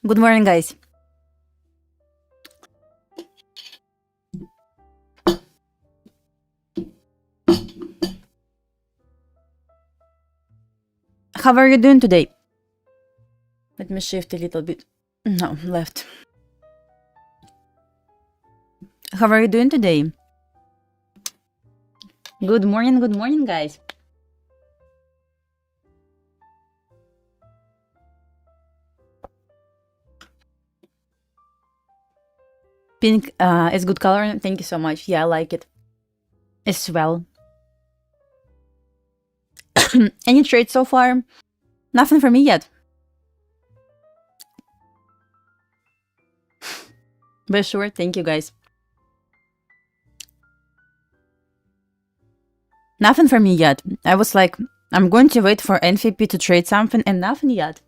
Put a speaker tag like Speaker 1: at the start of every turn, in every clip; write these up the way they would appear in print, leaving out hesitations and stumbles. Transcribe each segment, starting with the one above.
Speaker 1: Good morning, guys. How are you doing today? Let me shift a little bit. No, left. How are you doing today? Good morning, guys. Pink is good color. Thank you so much. Yeah, I like it as well. Any trades so far? Nothing for me yet. But sure, thank you, guys. Nothing for me yet. I was like, I'm going to wait for NVP to trade something and nothing yet.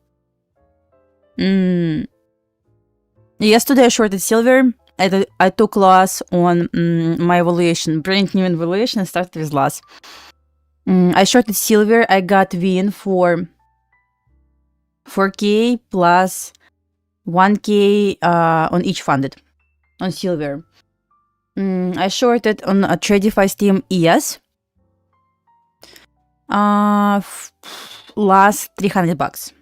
Speaker 1: Yesterday I shorted silver. I took loss on my evaluation, brand new evaluation, and started with loss. I shorted silver. I got win for 4K plus 1K on each funded on silver. I shorted on a TradingView team ES. Lost $300.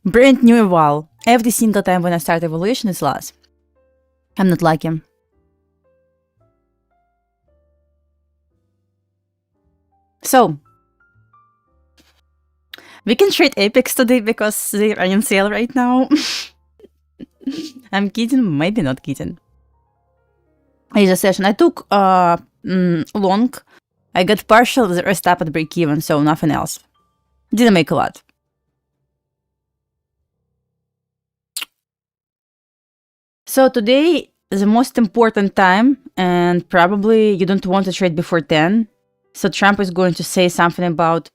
Speaker 1: Brand new eval. Every single time when I start evaluation, it's loss. I'm not lucky. So, we can trade Apex today because they are on sale right now. I'm kidding, maybe not kidding. Asia session. I took long. I got partial, the rest up at break even, so nothing else. Didn't make a lot. So today, the most important time, and probably you don't want to trade before 10. So Trump is going to say something about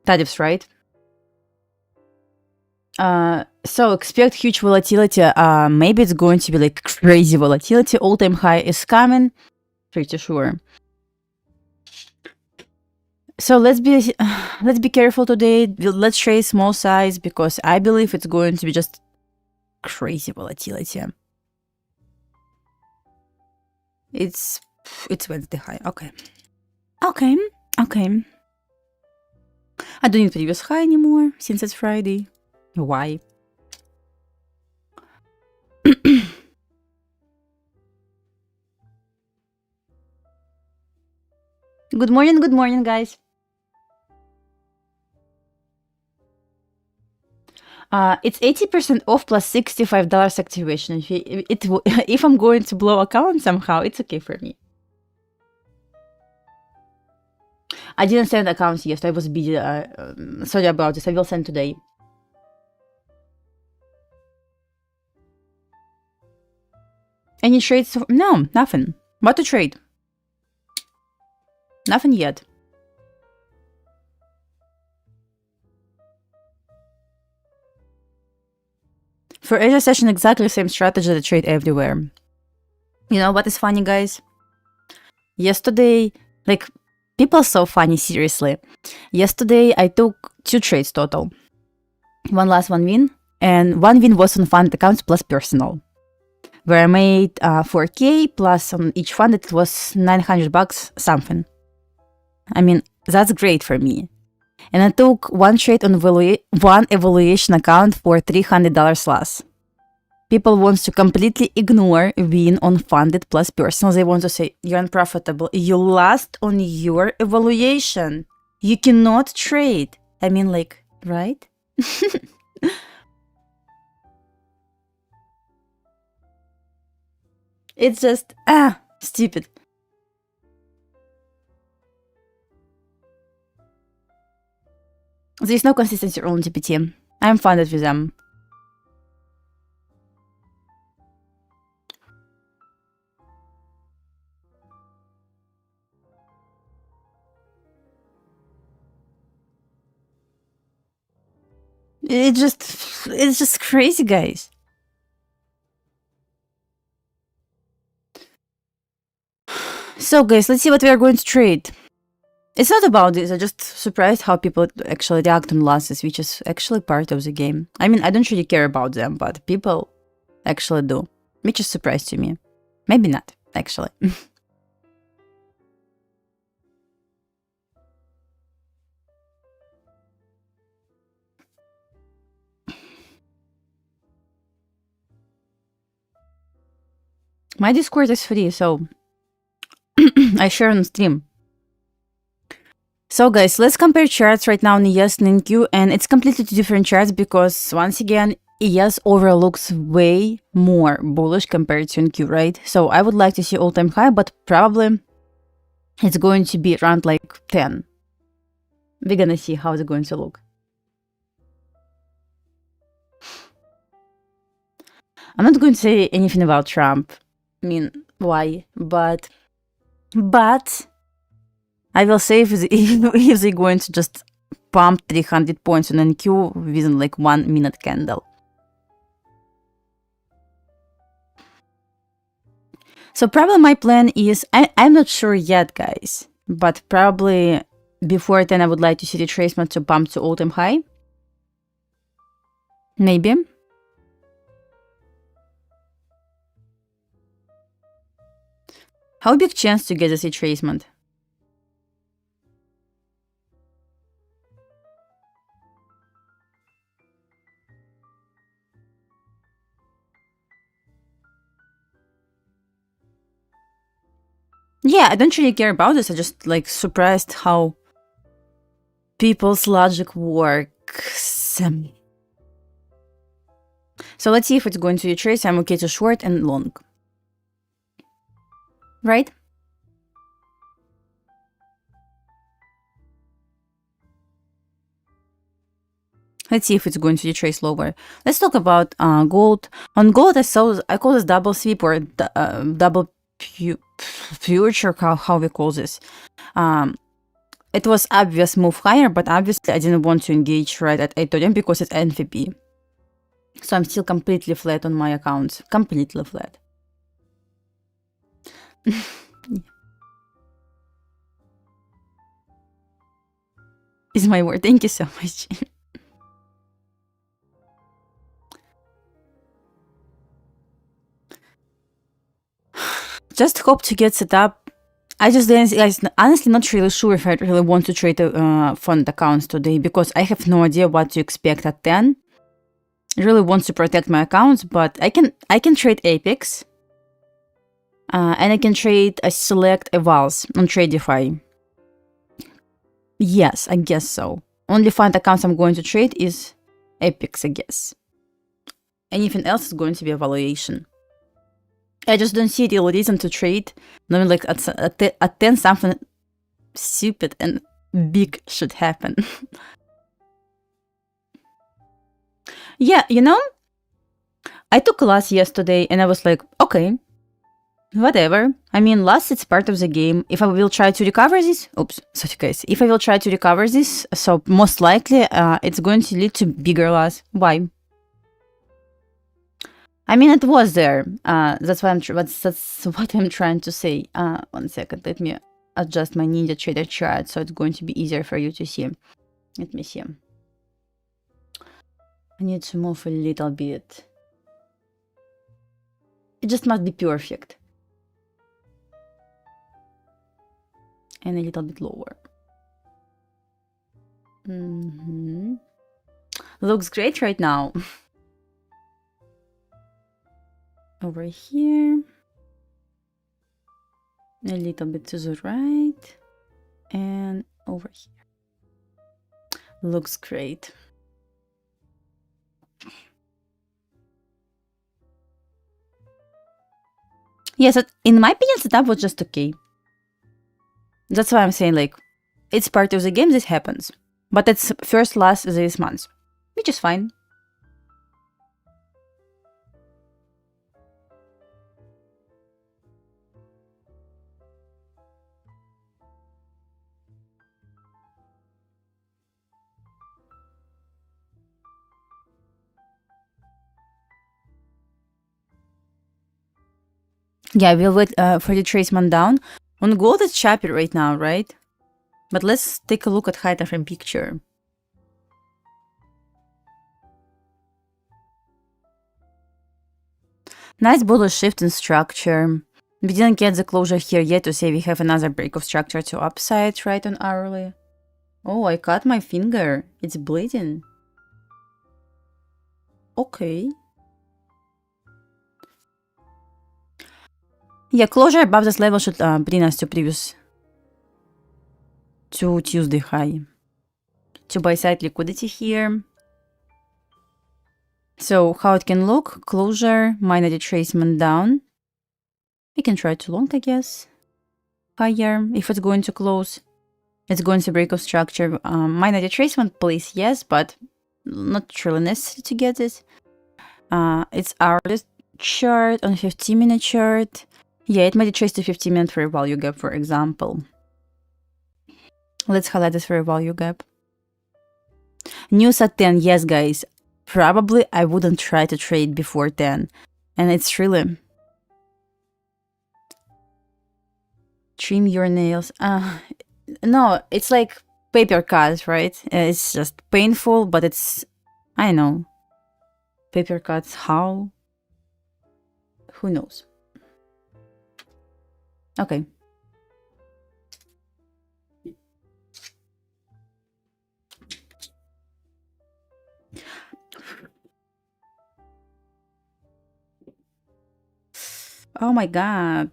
Speaker 1: tariffs, right? So expect huge volatility. Maybe it's going to be like crazy volatility. All-time high is coming, pretty sure. So let's be careful today. Let's trade small size because I believe it's going to be just crazy volatility. It's Wednesday high. Okay. I don't need previous high anymore since it's Friday. Why? Good morning, guys. It's 80% off plus $65 activation. If I'm going to blow account somehow, it's okay for me. I didn't send accounts yet. I was busy. Sorry about this. I will send today. Any trades? No, nothing. What to trade? Nothing yet. For Asia session, exactly the same strategy to trade everywhere. You know what is funny, guys? Yesterday, like, people are so funny, seriously. Yesterday, I took 2 trades total. One loss, one win. And one win was on fund accounts plus personal, where I made 4K plus on each fund it was $900 something. I mean, that's great for me. And I took one trade on one evaluation account for $300 loss. People want to completely ignore win on funded plus personal. They want to say, you're unprofitable. You lost on your evaluation. You cannot trade. I mean, like, right? It's just, stupid. There's no consistency on GPT. I'm funded with them. It's just crazy, guys. So, guys, let's see what we are going to trade. It's not about this. I'm just surprised how people actually react on losses, which is actually part of the game. I mean, I don't really care about them, but people actually do, which is a surprise to me. Maybe not, actually. My Discord is free, so I share on stream. So guys, let's compare charts right now in ES and NQ, and it's completely two different charts because once again, ES overlooks way more bullish compared to NQ, right? So I would like to see all-time high, but probably it's going to be around like 10. We're gonna see how it's going to look. I'm not going to say anything about Trump. I mean, why? But I will say if they're going to just pump 300 points on NQ within like 1 minute candle. So probably my plan is, I'm not sure yet, guys, but probably before 10 I would like to see retracement to pump to all-time high. Maybe. How big chance to get this retracement? Yeah, I don't really care about this. I just like surprised how people's logic works. So let's see if it's going to retrace. I'm okay to short and long. Right? Let's see if it's going to retrace lower. Let's talk about gold. On gold, I call this double sweep or double future, how we call this. It was obvious move higher, but obviously I didn't want to engage right at 8:30 because it's NVP. So I'm still completely flat on my accounts. Completely flat. Is my word. Thank you so much. Just hope to get set up. I just honestly not really sure if I really want to trade fund accounts today because I have no idea what to expect at 10. I really want to protect my accounts, but I can trade Apex. And I can trade a select evals on TradingView. Yes, I guess so. Only fund accounts I'm going to trade is Apex, I guess. Anything else is going to be evaluation. I just don't see the reason to trade. Knowing like at 10 something stupid and big should happen. Yeah, you know, I took a loss yesterday and I was like, okay, whatever. I mean, loss, it's part of the game. If I will try to recover this, sorry guys. If I will try to recover this, so most likely it's going to lead to bigger loss. Why? I mean, it was there. That's why that's what I'm trying to say. 1 second. Let me adjust my Ninja Trader chart so it's going to be easier for you to see. Let me see. I need to move a little bit. It just must be perfect. And a little bit lower. Looks great right now. Over here, a little bit to the right, and over here. Looks great. Yes, in my opinion, setup was just okay. That's why I'm saying, like, it's part of the game, this happens. But it's first loss this month, which is fine. Yeah, we'll wait for the retracement down. On gold, it's choppy right now, right? But let's take a look at high time frame picture. Nice bullish shift in structure. We didn't get the closure here yet to say we have another break of structure to upside, right, on hourly. Oh, I cut my finger. It's bleeding. Okay. Yeah, closure above this level should bring us to Tuesday high. To buy side liquidity here. So how it can look? Closure, minor retracement down. We can try to long, I guess. Higher, if it's going to close. It's going to break of structure. Minor retracement, please, yes, but not really necessary to get it. It's our chart on 15-minute chart. Yeah, it might retrace to 15-minute for a value gap, for example. Let's highlight this for a value gap. News at 10, yes, guys. Probably I wouldn't try to trade before 10. And it's really... Trim your nails. No, it's like paper cuts, right? It's just painful, but it's... I know. Paper cuts, how? Who knows? Okay. Oh my god.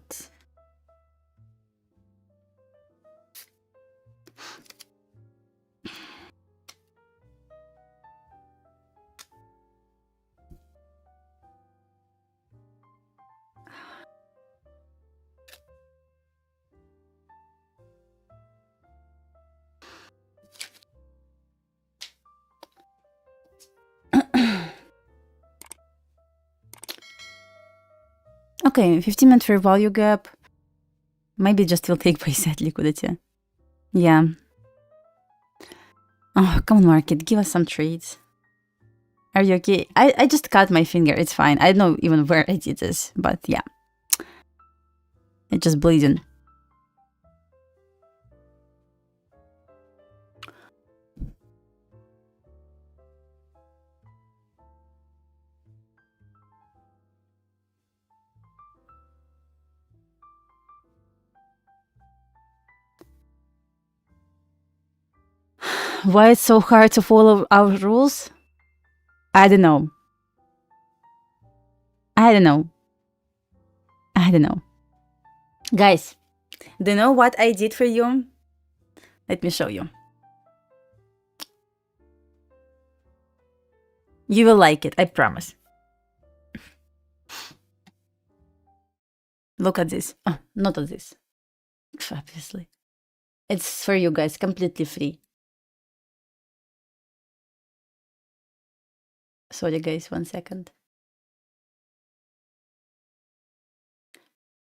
Speaker 1: Okay, 15-minute fair value gap. Maybe just will take by set liquidity. Yeah. Oh, come on, market. Give us some trades. Are you okay? I just cut my finger. It's fine. I don't know even where I did this. But yeah. It's just bleeding. Why it's so hard to follow our rules? I don't know. I don't know. I don't know. Guys, do you know what I did for you? Let me show you. You will like it, I promise. Look at this. Oh, not at this. Obviously. It's for you guys, completely free. Sorry guys, 1 second.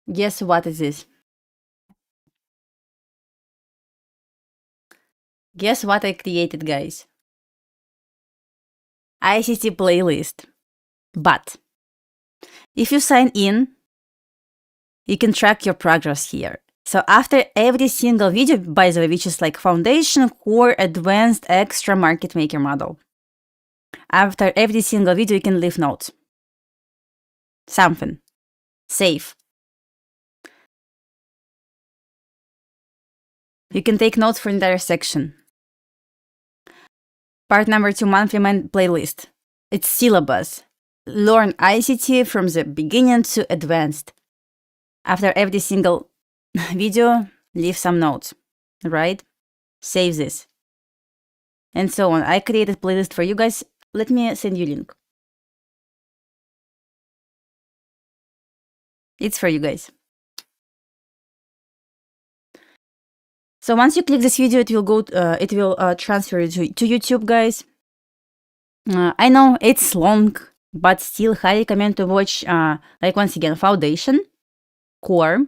Speaker 1: Guess what is this? Guess what I created, guys? ICT playlist. But if you sign in, you can track your progress here. So after every single video, by the way, which is like foundation, core, advanced, extra, market maker model. After every single video, you can leave notes. Something. Save. You can take notes for entire section. Part number 2, monthly playlist. It's syllabus. Learn ICT from the beginning to advanced. After every single video, leave some notes, right? Save this. And so on. I created playlist for you guys. Let me send you a link. It's for you guys. So once you click this video, it will go. It will transfer to YouTube, guys. I know it's long, but still highly recommend to watch. Like once again, foundation, core.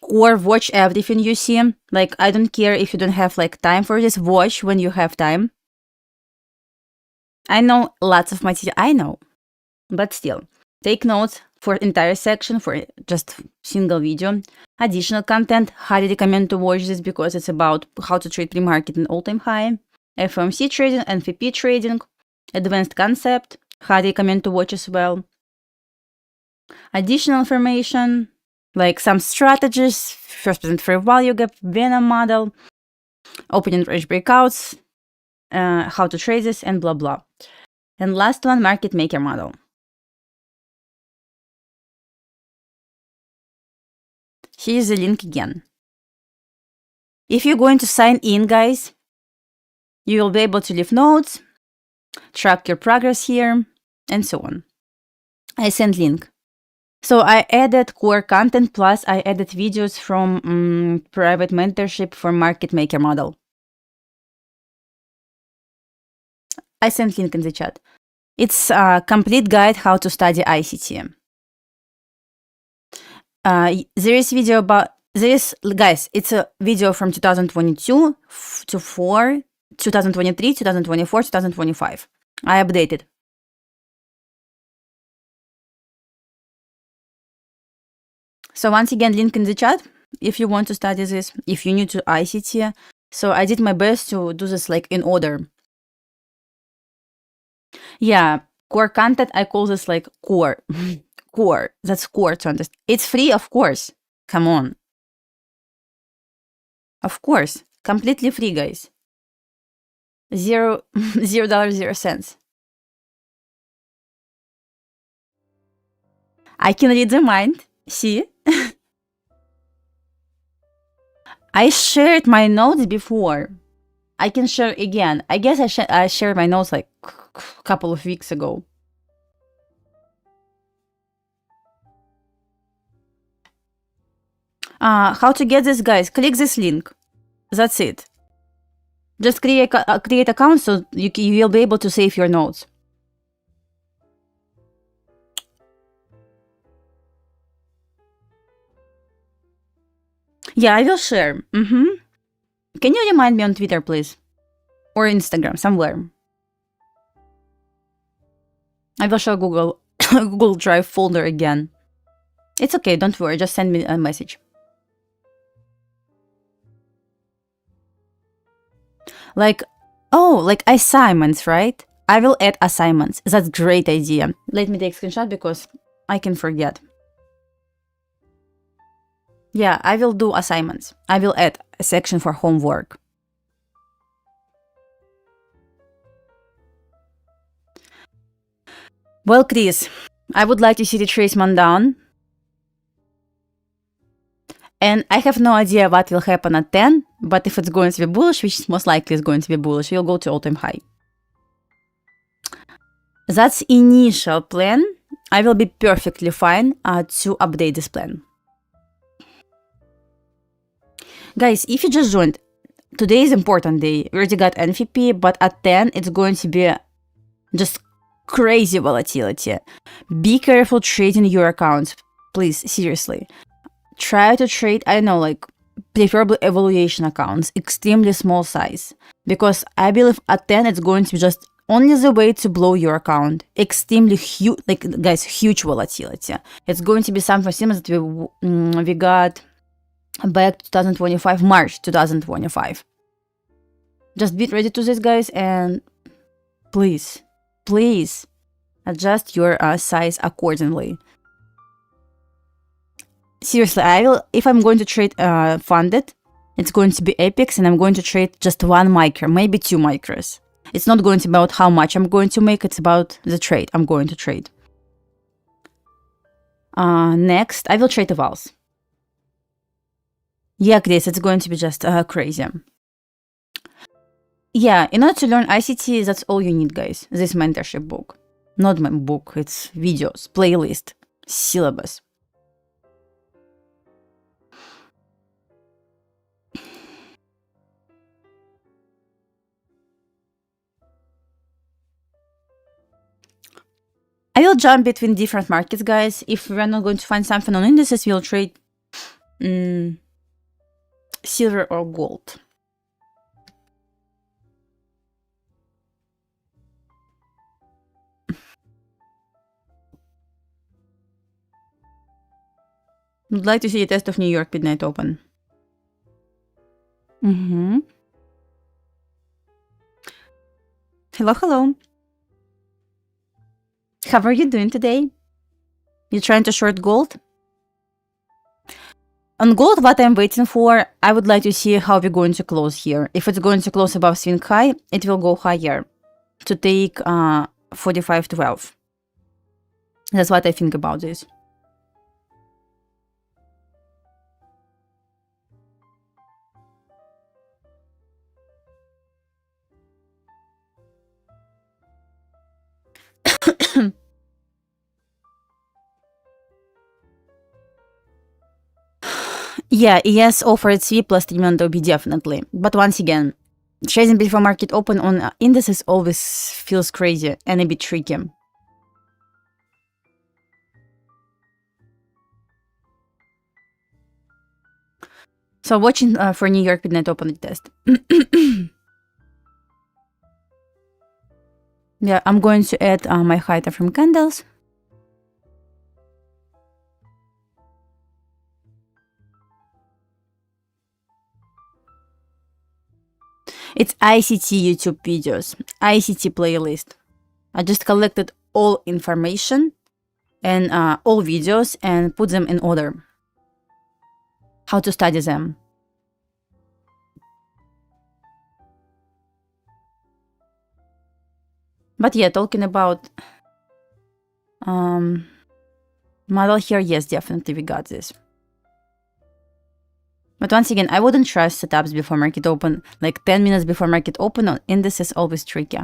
Speaker 1: Watch everything you see. Like I don't care if you don't have like time for this. Watch when you have time. I know lots of material. I know, but still take notes for entire section, for just single video. Additional content, highly recommend to watch this because it's about how to trade pre-market and all-time high. FOMC trading, NFP trading, advanced concept, highly recommend to watch as well. Additional information, like some strategies, first percent fair value gap, Venom model, opening range breakouts, how to trade this, and blah blah. And last one, market maker model. Here's the link again. If you're going to sign in, guys, you will be able to leave notes, track your progress here, and so on. I sent link. So I added core content plus I added videos from private mentorship for market maker model. I sent link in the chat. It's a complete guide how to study ICT. There is video about this, guys. It's a video from 2022 to 2023, 2024, 2025. I updated. So once again, link in the chat if you want to study this, if you're new to ICT. So I did my best to do this like in order. Yeah, core content, I call this like core. Core. That's core to understand. It's free, of course. Come on. Of course. Completely free, guys. $0, $0. I can read the mind. See? I shared my notes before. I can share again. I guess I shared my notes like a couple of weeks ago. How to get this, guys? Click this link. That's it. Just create account so you will be able to save your notes. Yeah, I will share. Can you remind me on Twitter, please? Or Instagram, somewhere. I will show Google Google Drive folder again. It's okay, don't worry, just send me a message. Like assignments, right? I will add assignments. That's a great idea. Let me take a screenshot because I can forget. Yeah, I will do assignments. I will add a section for homework. Well, Chris, I would like to see the retracement down. And I have no idea what will happen at 10, but if it's going to be bullish, which is most likely is going to be bullish, we'll go to all-time high. That's initial plan. I will be perfectly fine to update this plan. Guys, if you just joined, today is important day. We already got NFP, but at 10, it's going to be just crazy volatility. Be careful trading your accounts. Please, seriously. Try to trade, I don't know, like preferably evaluation accounts, extremely small size. Because I believe at 10, it's going to be just only the way to blow your account. Extremely huge, like guys, huge volatility. It's going to be something similar that we got back to 2025, March 2025. Just be ready to this, guys, and please adjust your size accordingly. Seriously, if I'm going to trade funded, it's going to be Apex, and I'm going to trade just 1 micro, maybe 2 micros. It's not going to be about how much I'm going to make, it's about the trade I'm going to trade. Next, I will trade evals. Yeah, Chris, it's going to be just crazy. Yeah, in order to learn ICT, that's all you need, guys. This mentorship book. Not my book, it's videos, playlist, syllabus. I will jump between different markets, guys. If we're not going to find something on indices, we'll trade silver or gold. Would like to see a test of New York midnight open. Hello, hello. How are you doing today? You trying to short gold? On gold, what I'm waiting for, I would like to see how we're going to close here. If it's going to close above swing high, it will go higher to take 45.12. That's what I think about this. Yeah, ES offered sweep plus treatment OB definitely. But once again, trading before market open on indices always feels crazy and a bit tricky. So watching for New York midnight open test. Yeah, I'm going to add my high time frame candles. It's ICT YouTube videos, ICT playlist. I just collected all information and all videos and put them in order. How to study them. But yeah, talking about model here, yes, definitely we got this. But once again, I wouldn't trust setups before market open. Like 10 minutes before market open on indices always tricky.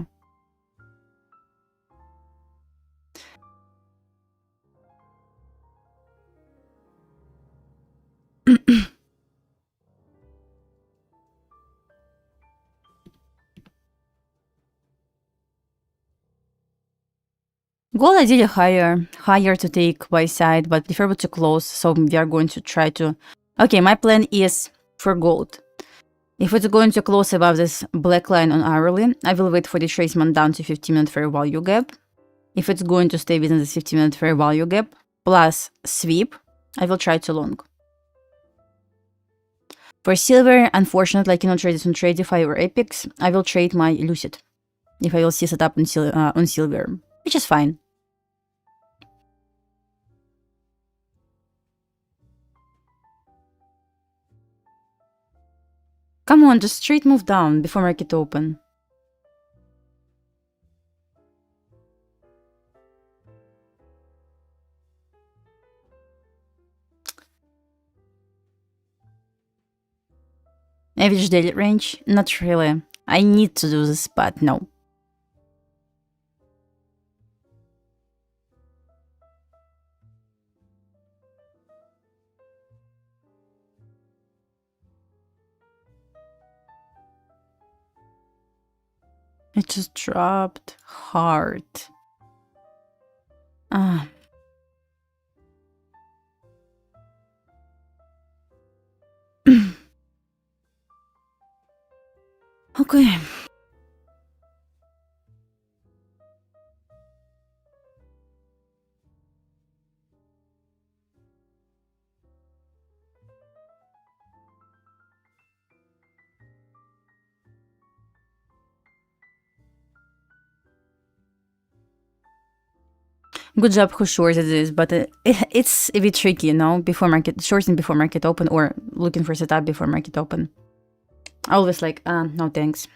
Speaker 1: Gold ideally higher to take buy side, but preferable to close. So we are going to try to. Okay, my plan is for gold. If it's going to close above this black line on hourly, I will wait for the retracement down to 15-minute fair value gap. If it's going to stay within the 15-minute fair value gap plus sweep, I will try to long. For silver, unfortunately, I cannot trade this on Tradify or Epix. I will trade my Lucid if I will see setup on silver, which is fine. Come on, just straight move down before market open. Average daily range? Not really. I need to do this, but no. It just dropped hard. Ah. Okay. Good job who shorted this, but it's a bit tricky, you know, shorting before market open or looking for setup before market open. Always like, no thanks.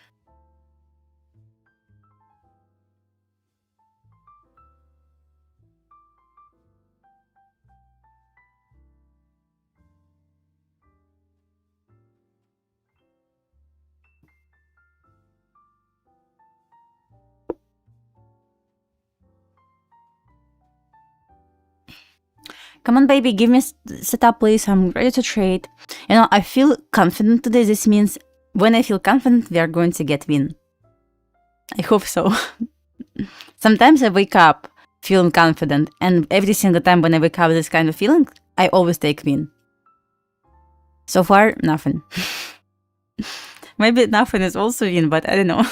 Speaker 1: Come on, baby, give me setup, please. I'm ready to trade. You know, I feel confident today. This means when I feel confident, we are going to get win. I hope so. Sometimes I wake up feeling confident, and every single time when I wake up with this kind of feeling, I always take win. So far, nothing. Maybe nothing is also win, but I don't know.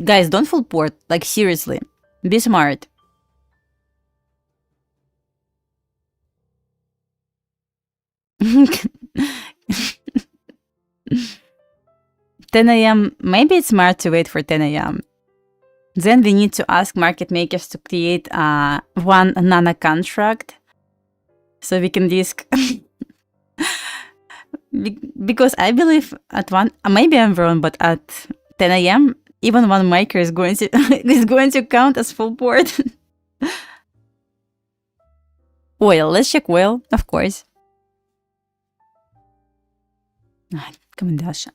Speaker 1: Guys, don't full port. Like, seriously. Be smart. 10 a.m. Maybe it's smart to wait for 10 a.m. Then we need to ask market makers to create one nano contract so we can risk. Because I believe at one, maybe I'm wrong, but at 10 a.m. even one maker is going to is going to count as full board. Oil. Let's check oil, of course. Come on, Dasha.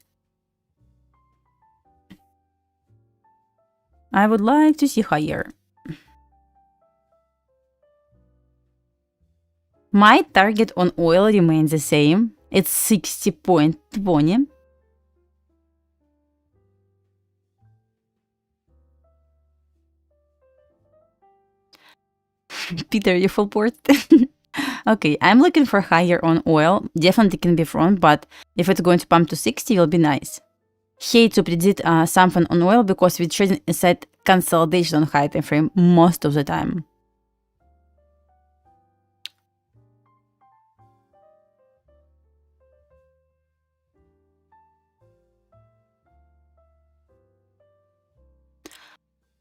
Speaker 1: I would like to see higher. My target on oil remains the same. It's 60.20. Peter, you full board? Okay, I'm looking for higher on oil. Definitely can be wrong, but if it's going to pump to 60, it'll be nice. Hate to predict something on oil because we're trading inside consolidation on high time frame most of the time.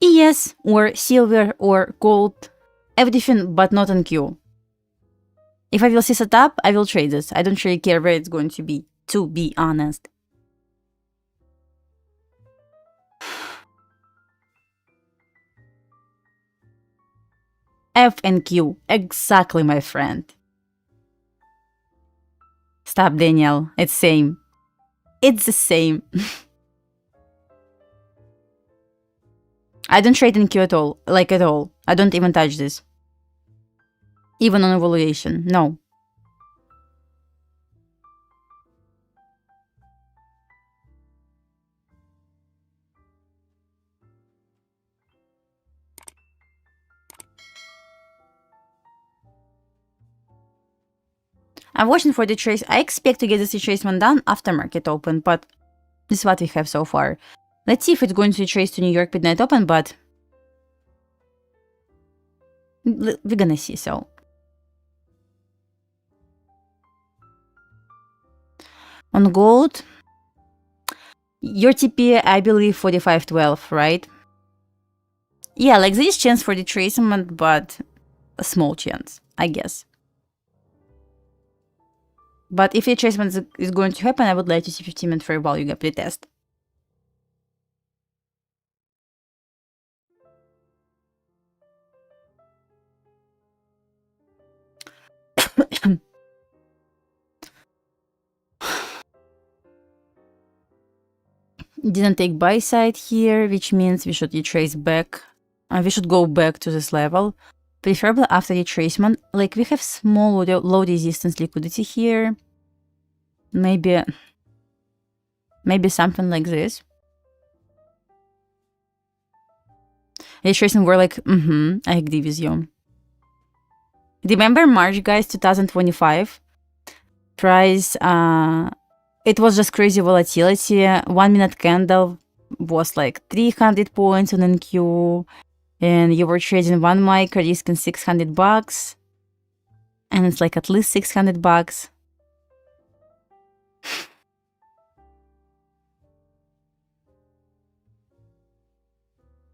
Speaker 1: ES or silver or gold, everything but not on Q. If I will see setup, I will trade this. I don't really care where it's going to be honest. F and Q, exactly, my friend. Stop, Daniel. It's same. It's the same. I don't trade in Q at all. Like at all. I don't even touch this. Even on evaluation. No. I'm watching for the trace. I expect to get this retracement done after market open, but this is what we have so far. Let's see if it's going to retrace to New York midnight open, but we're gonna see, so. On gold, your TP, I believe 45.12, right? Yeah, like there is chance for retracement, but a small chance, I guess. But if retracement is going to happen, I would like to see 15-minute fair value gap retest. Didn't take buy side here, which means we should retrace back. We should go back to this level. Preferably after retracement. Like we have small low resistance liquidity here. Maybe something like this. Retracement were like, I agree with you. Remember March, guys, 2025? Price, it was just crazy volatility. 1 minute candle was like 300 points on NQ. And you were trading one mic, risking $600. And it's like at least $600.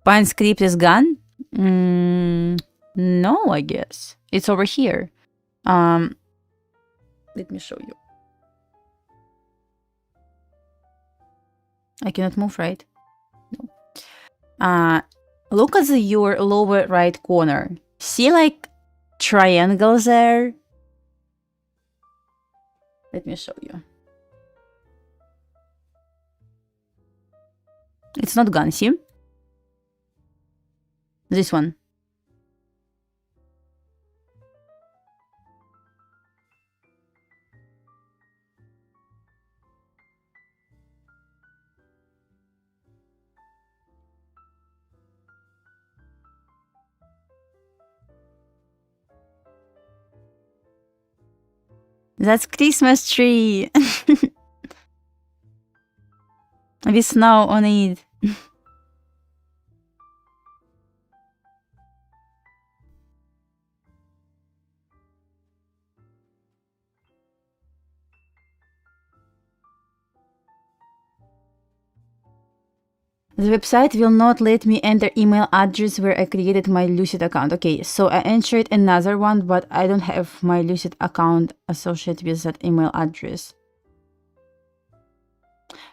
Speaker 1: Pine script is gone? No, I guess. It's over here. Let me show you. I cannot move, right? No. Look at your lower right corner. See like triangles there? Let me show you. It's not gone, see? This one. That's Christmas tree. With snow on it. The website will not let me enter email address where I created my Lucid account. Okay, so I entered another one, but I don't have my Lucid account associated with that email address.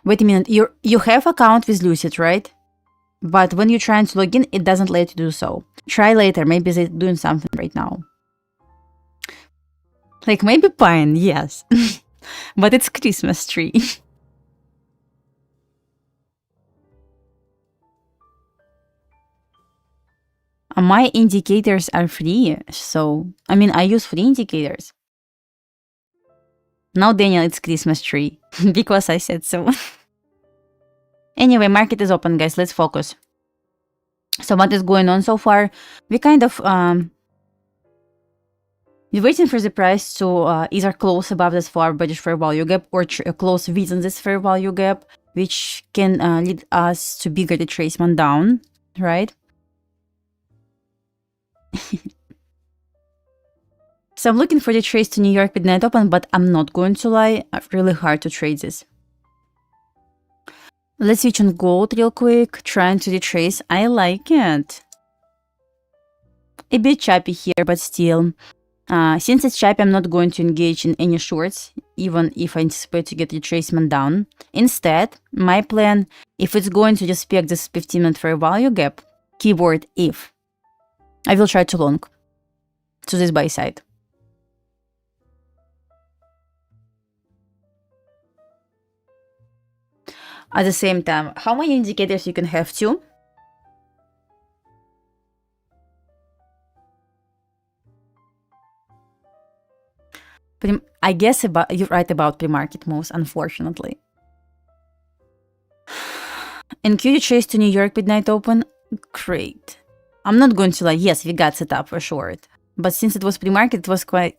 Speaker 1: Wait a minute, you have account with Lucid, right? But when you're trying to log in, it doesn't let you do so. Try later, maybe they're doing something right now. Like maybe Pine, yes. But it's Christmas tree. My indicators are free, so I mean I use free indicators. Now Daniel, it's Christmas tree because I said so. Anyway, market is open, guys. Let's focus. So what is going on so far? We kind of we're waiting for the price to either close above this far bearish fair value gap or close within this fair value gap, which can lead us to bigger retracement down, right? So I'm looking for the trace to New York midnight open, but I'm not going to lie, really hard to trade this. Let's switch on gold real quick, trying to retrace. I like it. A bit choppy here, but still. Since it's choppy, I'm not going to engage in any shorts, even if I anticipate to get retracement down. Instead, my plan, if it's going to respect this 15-minute fair value gap, keyword if, I will try to long to this buy side. At the same time, how many indicators you can have too? I guess you're right about pre-market moves, unfortunately. And Q trace to New York midnight open, great. I'm not going to lie, yes, we got set up for short. But since it was pre-market, it was quite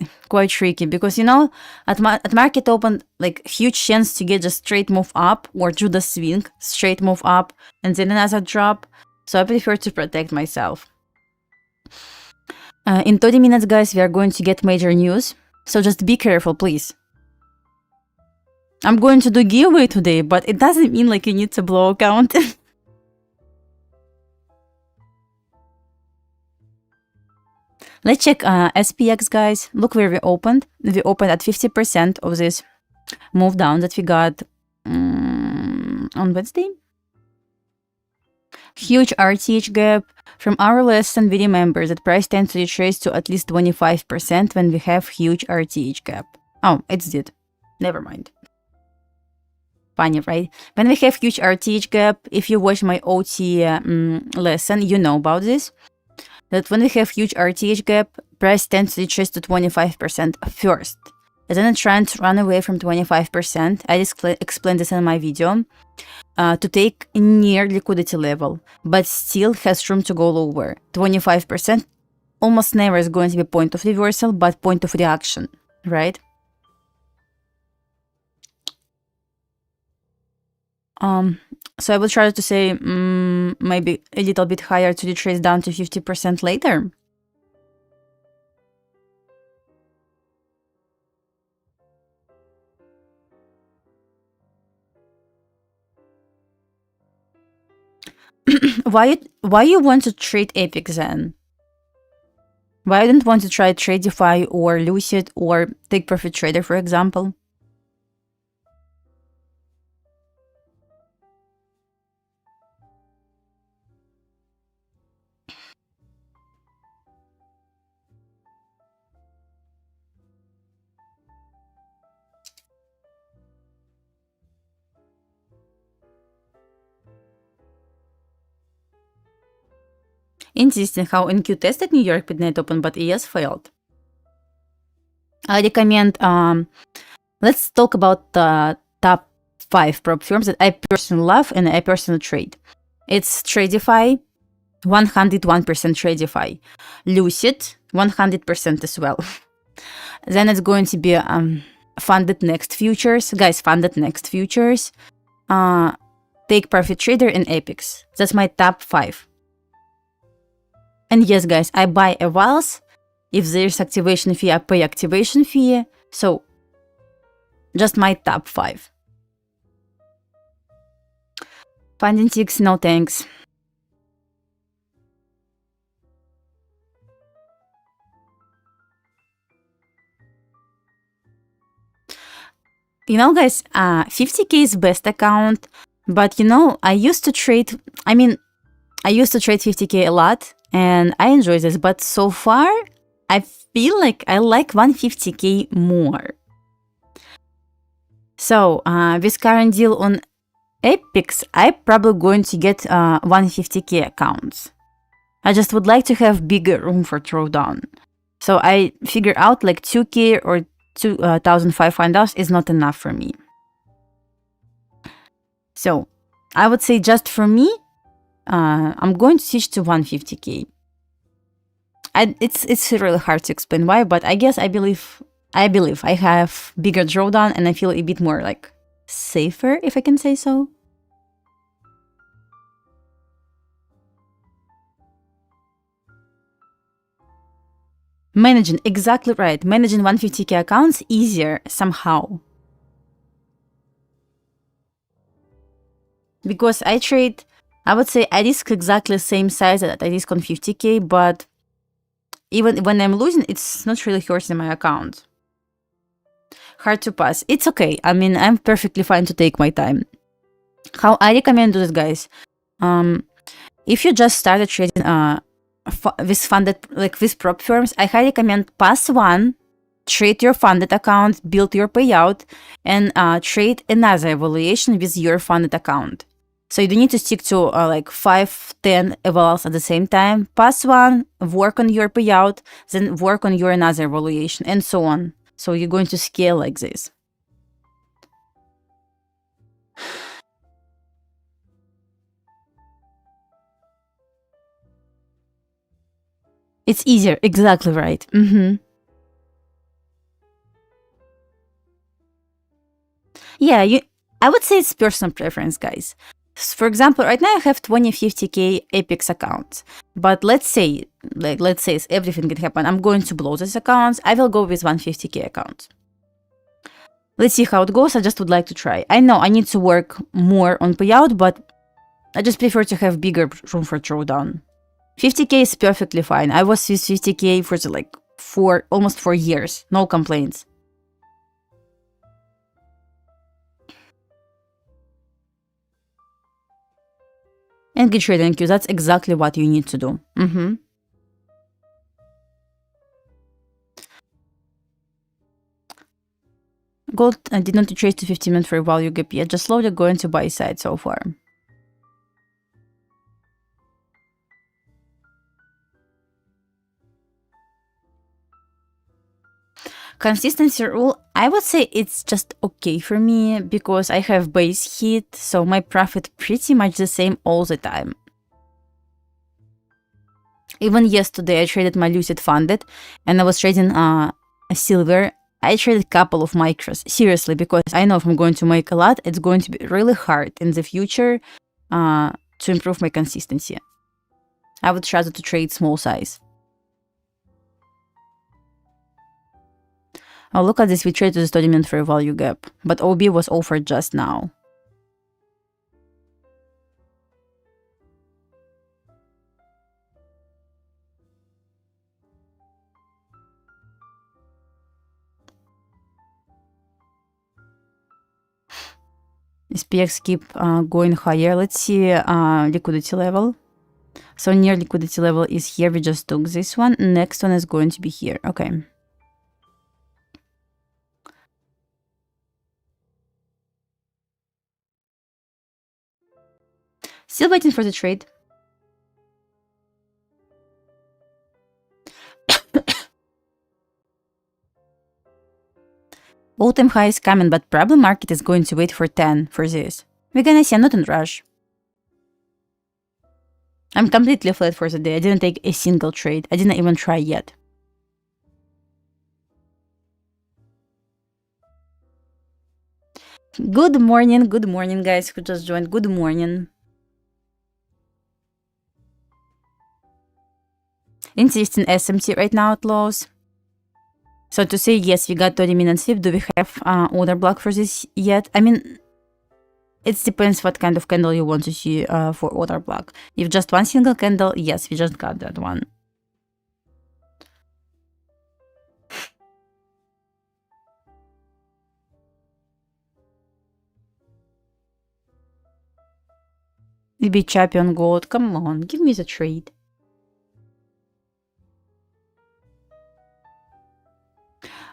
Speaker 1: tricky because, you know, at market open, like huge chance to get just straight move up or do the swing, straight move up and then another drop. So I prefer to protect myself. In 30 minutes, guys, we are going to get major news. So just be careful, please. I'm going to do giveaway today, but it doesn't mean like you need to blow account. Let's check SPX, guys. Look where we opened. We opened at 50% of this move down that we got on Wednesday. Huge RTH gap. From our lesson, we remember that price tends to retrace to at least 25% when we have huge RTH gap. Oh, it did. Never mind. Funny, right? When we have huge RTH gap, if you watch my OT lesson, you know about this. That when we have huge RTH gap, price tends to retrace to 25% first. And then it tries to run away from 25%. I explained this in my video. To take near liquidity level, but still has room to go lower. 25% almost never is going to be point of reversal, but point of reaction, right? So I will try to say maybe a little bit higher to retrace down to 50% later. Why you want to trade Epic then? Why you don't want to try TradingView or Lucid or Take Profit Trader, for example? Interesting how NQ tested New York midnight open, but ES failed. I recommend, let's talk about the top 5 prop firms that I personally love and I personally trade. It's TradingView, 101% TradingView. Lucid, 100% as well. Then it's going to be Funded Next Futures. Guys, Funded Next Futures. Take Profit Trader and Apex. That's my top 5. And yes, guys, I buy a VALs. If there's activation fee, I pay activation fee. So, just my top 5. Finding ticks, no thanks. You know, guys, 50K is best account, but you know, I used to trade 50K a lot, and I enjoy this, but so far, I feel like I like 150K more. So, with current deal on Epics, I'm probably going to get 150K accounts. I just would like to have bigger room for drawdown. So I figure out like 2K or 2,500 is not enough for me. So I would say just for me, I'm going to switch to 150K. It's really hard to explain why, but I guess I believe I have bigger drawdown and I feel a bit more like safer, if I can say so. Managing, exactly right. Managing 150K accounts easier somehow. Because I trade, I would say I risk exactly the same size that I risk on 50K, but even when I'm losing, it's not really hurting my account. Hard to pass. It's okay. I mean, I'm perfectly fine to take my time. How I recommend do this, guys. If you just started trading with funded, like with prop firms, I highly recommend pass one, trade your funded account, build your payout, and trade another evaluation with your funded account. So you don't need to stick to like 5-10 evals at the same time. Pass one, work on your payout, then work on your another evaluation, and so on. So you're going to scale like this. It's easier, exactly right. Yeah, I would say it's personal preference, guys. For example, right now I have 50K Epics accounts, but let's say everything can happen. I'm going to blow this account. I will go with 150K account. Let's see how it goes. I just would like to try. I know I need to work more on payout, but I just prefer to have bigger room for drawdown. 50K is perfectly fine. I was with 50K for like almost 4 years. No complaints. And get trading queue, that's exactly what you need to do. Gold did not retrace to 15 minutes for a value gap yet, just slowly going to buy side so far. Consistency rule, I would say it's just okay for me because I have base hit, so my profit pretty much the same all the time. Even yesterday I traded my Lucid funded and I was trading a silver. I traded a couple of micros, seriously, because I know if I'm going to make a lot, it's going to be really hard in the future to improve my consistency. I would try to trade small size. Oh, look at this, we traded this 30 minute for a value gap, but OB was offered just now. SPX keep going higher. Let's see liquidity level. So near liquidity level is here. We just took this one. Next one is going to be here. Okay. Still waiting for the trade. All-time high is coming, but probably market is going to wait for 10 for this. We're gonna see, I'm not in rush. I'm completely flat for the day. I didn't take a single trade. I didn't even try yet. Good morning guys who just joined. Good morning. Interesting SMT right now at lows. So to say yes, we got 30 minutes flip. Do we have order block for this yet? I mean, it depends what kind of candle you want to see for order block. If just one single candle, yes, we just got that one. Maybe champion gold. Come on, give me the trade.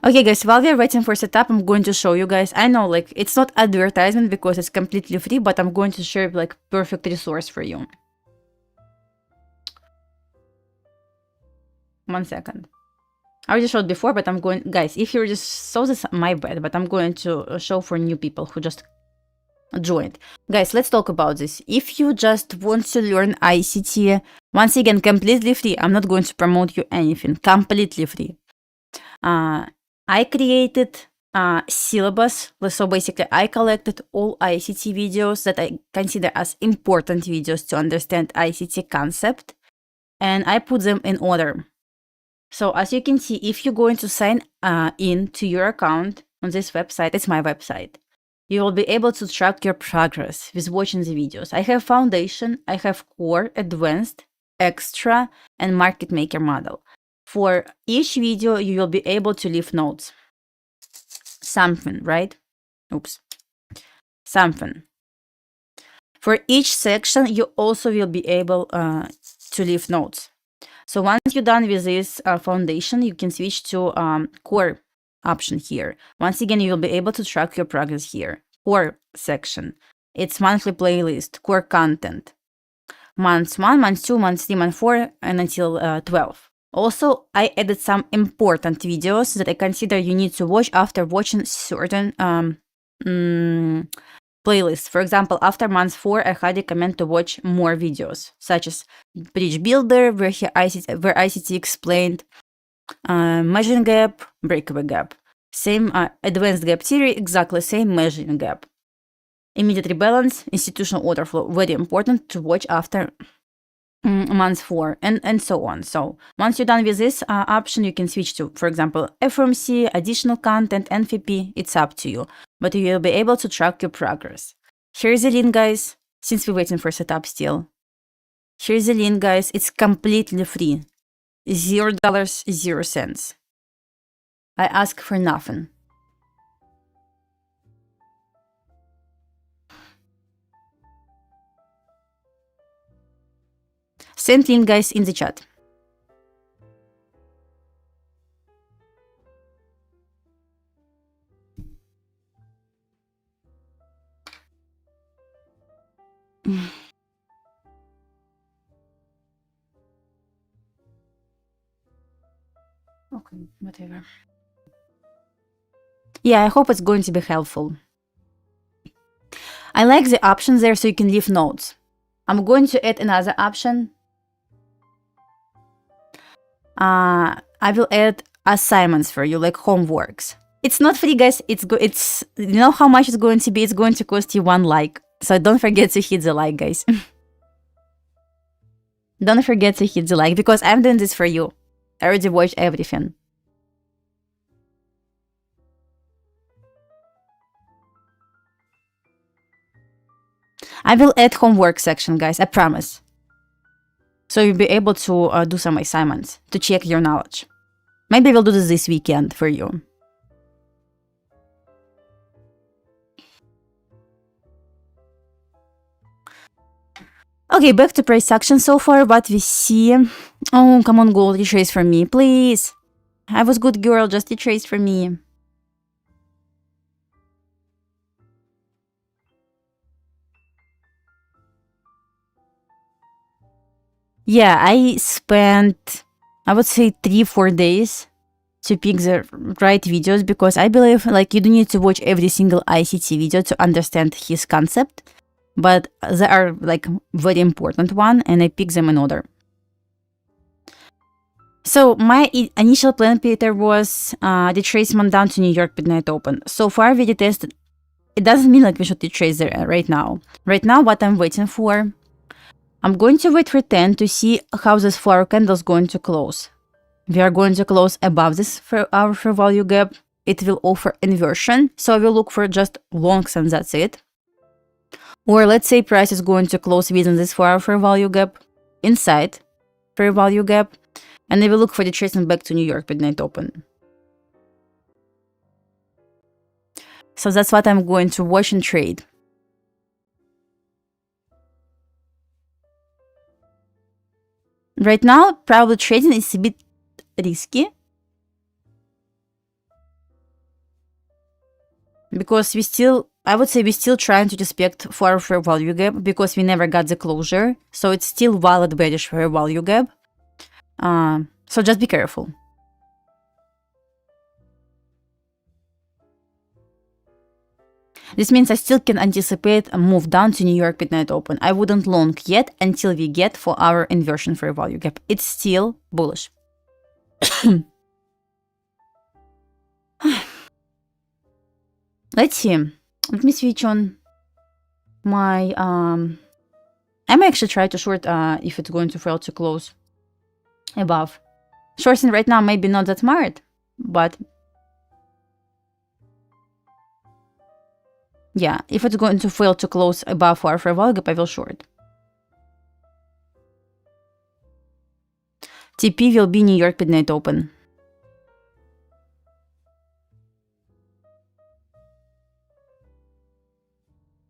Speaker 1: Okay, guys, while we're waiting for setup, I'm going to show you guys. I know, like, it's not advertisement because it's completely free, but I'm going to share, like, perfect resource for you. 1 second. I already showed before, but I'm going... Guys, if you just saw this, my bad, but I'm going to show for new people who just joined. Guys, let's talk about this. If you just want to learn ICT, once again, completely free. I'm not going to promote you anything. Completely free. I created a syllabus. So basically, I collected all ICT videos that I consider as important videos to understand ICT concept, and I put them in order. So as you can see, if you're going to sign in to your account on this website, it's my website, you will be able to track your progress with watching the videos. I have foundation, I have core, advanced, extra, and market maker model. For each video, you will be able to leave notes. Something, right? Oops. Something. For each section, you also will be able to leave notes. So once you're done with this foundation, you can switch to core option here. Once again, you will be able to track your progress here. Core section. It's monthly playlist, core content. Months 1, months 2, months 3, month 4, and until 12. Also, I added some important videos that I consider you need to watch after watching certain playlists. For example, after month 4, I highly recommend to watch more videos, such as Bridge Builder, where ICT explained, measuring gap, breakaway gap. Same advanced gap theory, exactly same measuring gap. Immediate rebalance, institutional order flow, very important to watch after month 4, and so on. So once you're done with this option, you can switch to, for example, FOMC, additional content, NVP. It's up to you, but you will be able to track your progress. Here's the link, guys, since we're waiting for setup still. Here's the link, guys. It's completely free. $0, 0 cents. I ask for nothing. Send link, guys, in the chat. Okay, whatever. Yeah, I hope it's going to be helpful. I like the options there so you can leave notes. I'm going to add another option. I will add assignments for you, like homeworks. It's not free, guys. It's you know how much it's going to be? It's going to cost you 1 like. So don't forget to hit the like, guys. Don't forget to hit the like, because I'm doing this for you. I already watched everything. I will add homework section, guys, I promise. So you'll be able to do some assignments to check your knowledge. Maybe we'll do this weekend for you. Okay, back to price action. So far, what we see... Oh, come on, gold, retrace for me, please. I was good girl, just retrace for me. Yeah, I spent, I would say, 3-4 days to pick the right videos, because I believe, like, you don't need to watch every single ICT video to understand his concept, but they are, like, very important one, and I pick them in order. So my initial plan, Peter, was retracement down to New York midnight open. So far, we retested. It doesn't mean like we should retrace there right now. Right now, what I'm waiting for, I'm going to wait for 10 to see how this flower candle is going to close. We are going to close above this for our fair value gap. It will offer inversion, so I will look for just longs and that's it. Or let's say price is going to close within this 4-hour fair value gap, inside fair value gap, and they will look for the tracing back to New York midnight open. So that's what I'm going to watch and trade. Right now, probably trading is a bit risky, because I would say we're still trying to respect 4-hour fair value gap, because we never got the closure. So it's still valid bearish fair value gap. So just be careful. This means I still can anticipate a move down to New York midnight open. I wouldn't long yet until we get 4-hour inversion fair value gap. It's still bullish. Let's see. Let me switch on my I may actually try to short if it's going to fail to close above. Shorting right now maybe not that smart, but yeah, if it's going to fail to close above 4-hour fair value gap, I will short. TP will be New York midnight open.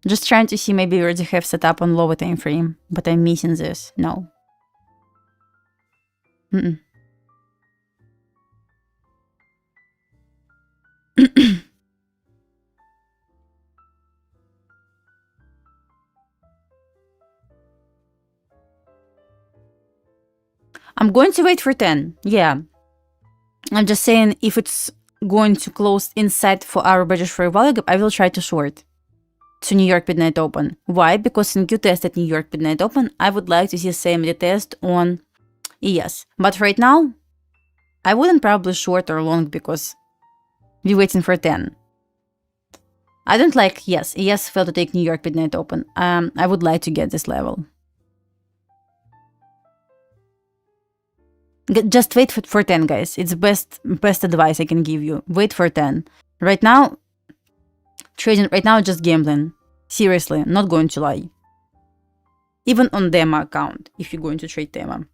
Speaker 1: Just trying to see, maybe we already have set up on lower time frame, but I'm missing this. No. I'm going to wait for 10. Yeah. I'm just saying, if it's going to close inside 4-hour bearish fair value gap, I will try to short to New York midnight open. Why? Because in Q test at New York midnight open, I would like to see the same retest on ES. But right now, I wouldn't probably short or long, because we're waiting for 10. I don't like, yes, ES failed to take New York midnight open. I would like to get this level. Just wait for 10, guys. It's best advice I can give you. Wait for 10. Right now, trading right now, just gambling. Seriously, not going to lie. Even on demo account, if you're going to trade demo.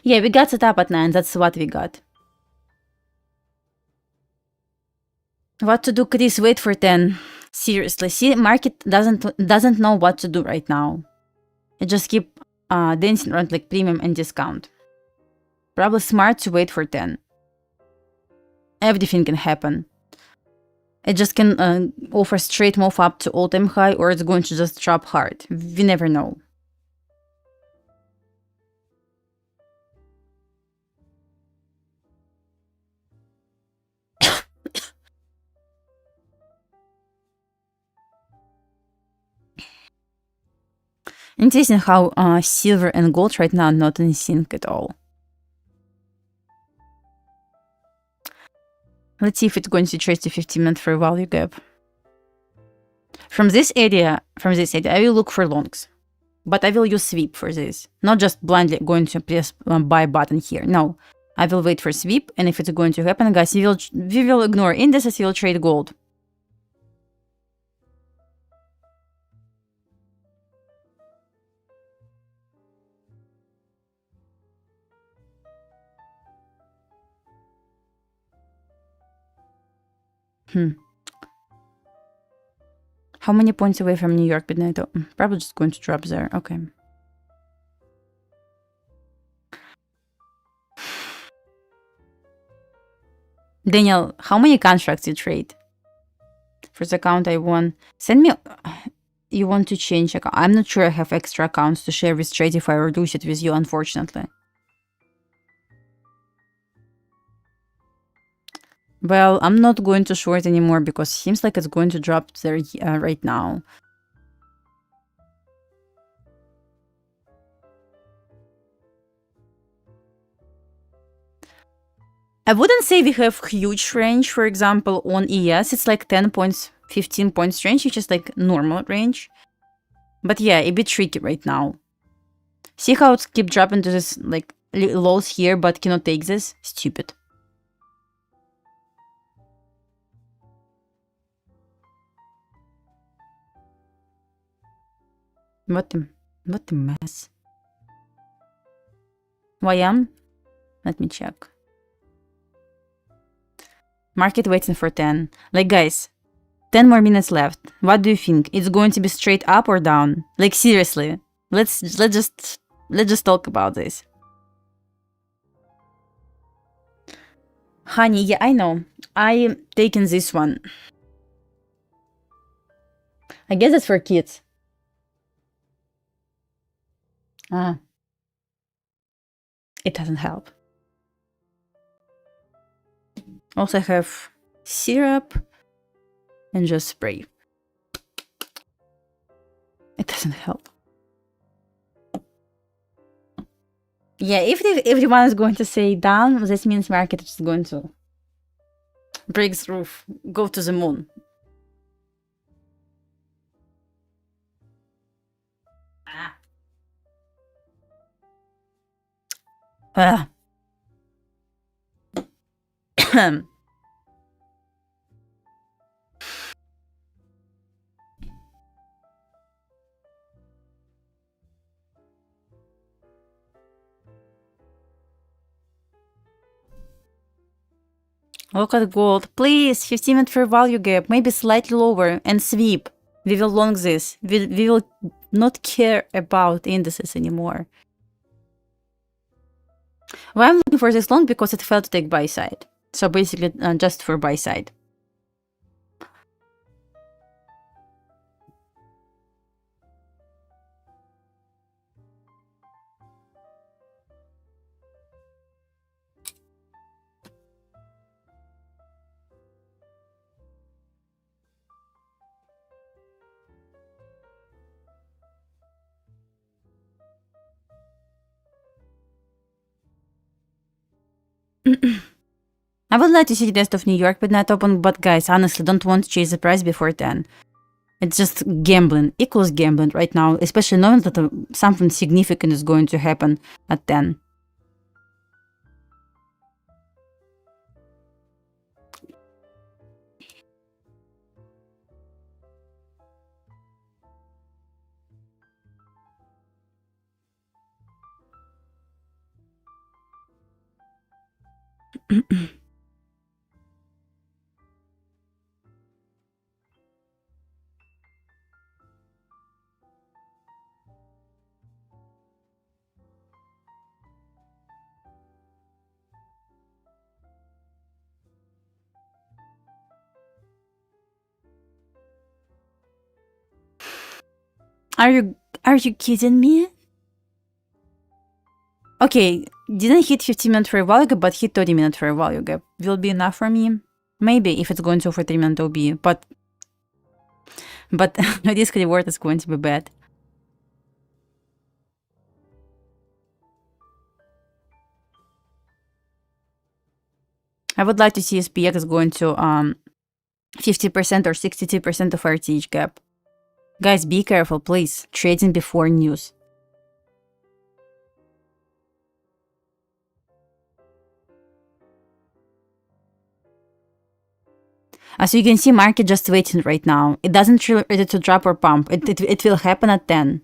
Speaker 1: Yeah, we got set up at 9. That's what we got. What to do, Chris? Wait for 10. Seriously, see, market doesn't know what to do right now. It just keep dancing around like premium and discount. Probably smart to wait for 10. Everything can happen. It just can offer straight move up to all-time high, or it's going to just drop hard. We never know. Interesting how silver and gold right now not in sync at all. Let's see if it's going to trace the 15-minute fair value gap. From this area, I will look for longs. But I will use sweep for this. Not just blindly going to press buy button here. No, I will wait for sweep, and if it's going to happen, guys, we will ignore indices, we will trade gold. How many points away from New York midnight? Probably just going to drop there. Okay. Daniel, how many contracts you trade? First account I won. Send me. You want to change account? I'm not sure I have extra accounts to share with trade if I reduce it with you, unfortunately. Well, I'm not going to short anymore because it seems like it's going to drop there right now. I wouldn't say we have huge range. For example, on ES, it's like 10 points, 15 points range, which is like normal range. But yeah, a bit tricky right now. See how it's keep dropping to this like lows here, but cannot take this? Stupid. What a mess. YM? Let me check. Market waiting for 10. Like, guys, 10 more minutes left. What do you think? It's going to be straight up or down? Like, seriously. Let's just talk about this. Honey, yeah, I know. I'm taking this one. I guess it's for kids. It doesn't help. Also, I have syrup and just spray. It doesn't help. Yeah, if everyone is going to say down, this means market is going to break the roof, go to the moon. Look at gold. Please, 15-minute fair value gap, maybe slightly lower, and sweep. We will long this. We will not care about indices anymore. Why I'm looking for this long? Because it failed to take buy side. So basically, just for buy side. I would like to see the test of New York midnight open, but guys, honestly, don't want to chase the price before 10. It's just gambling, equals gambling right now, especially knowing that something significant is going to happen at 10. Are you kidding me? Okay, didn't hit 15-minute fair value gap, but hit 30-minute fair value gap. Will be enough for me? Maybe, if it's going to for 3-minute OB, but risk reward is going to be bad. I would like to see SPX is going to 50% or 62% of RTH gap. Guys, be careful, please. Trading before news. As you can see, market just waiting right now. It doesn't feel ready to drop or pump. It will happen at 10.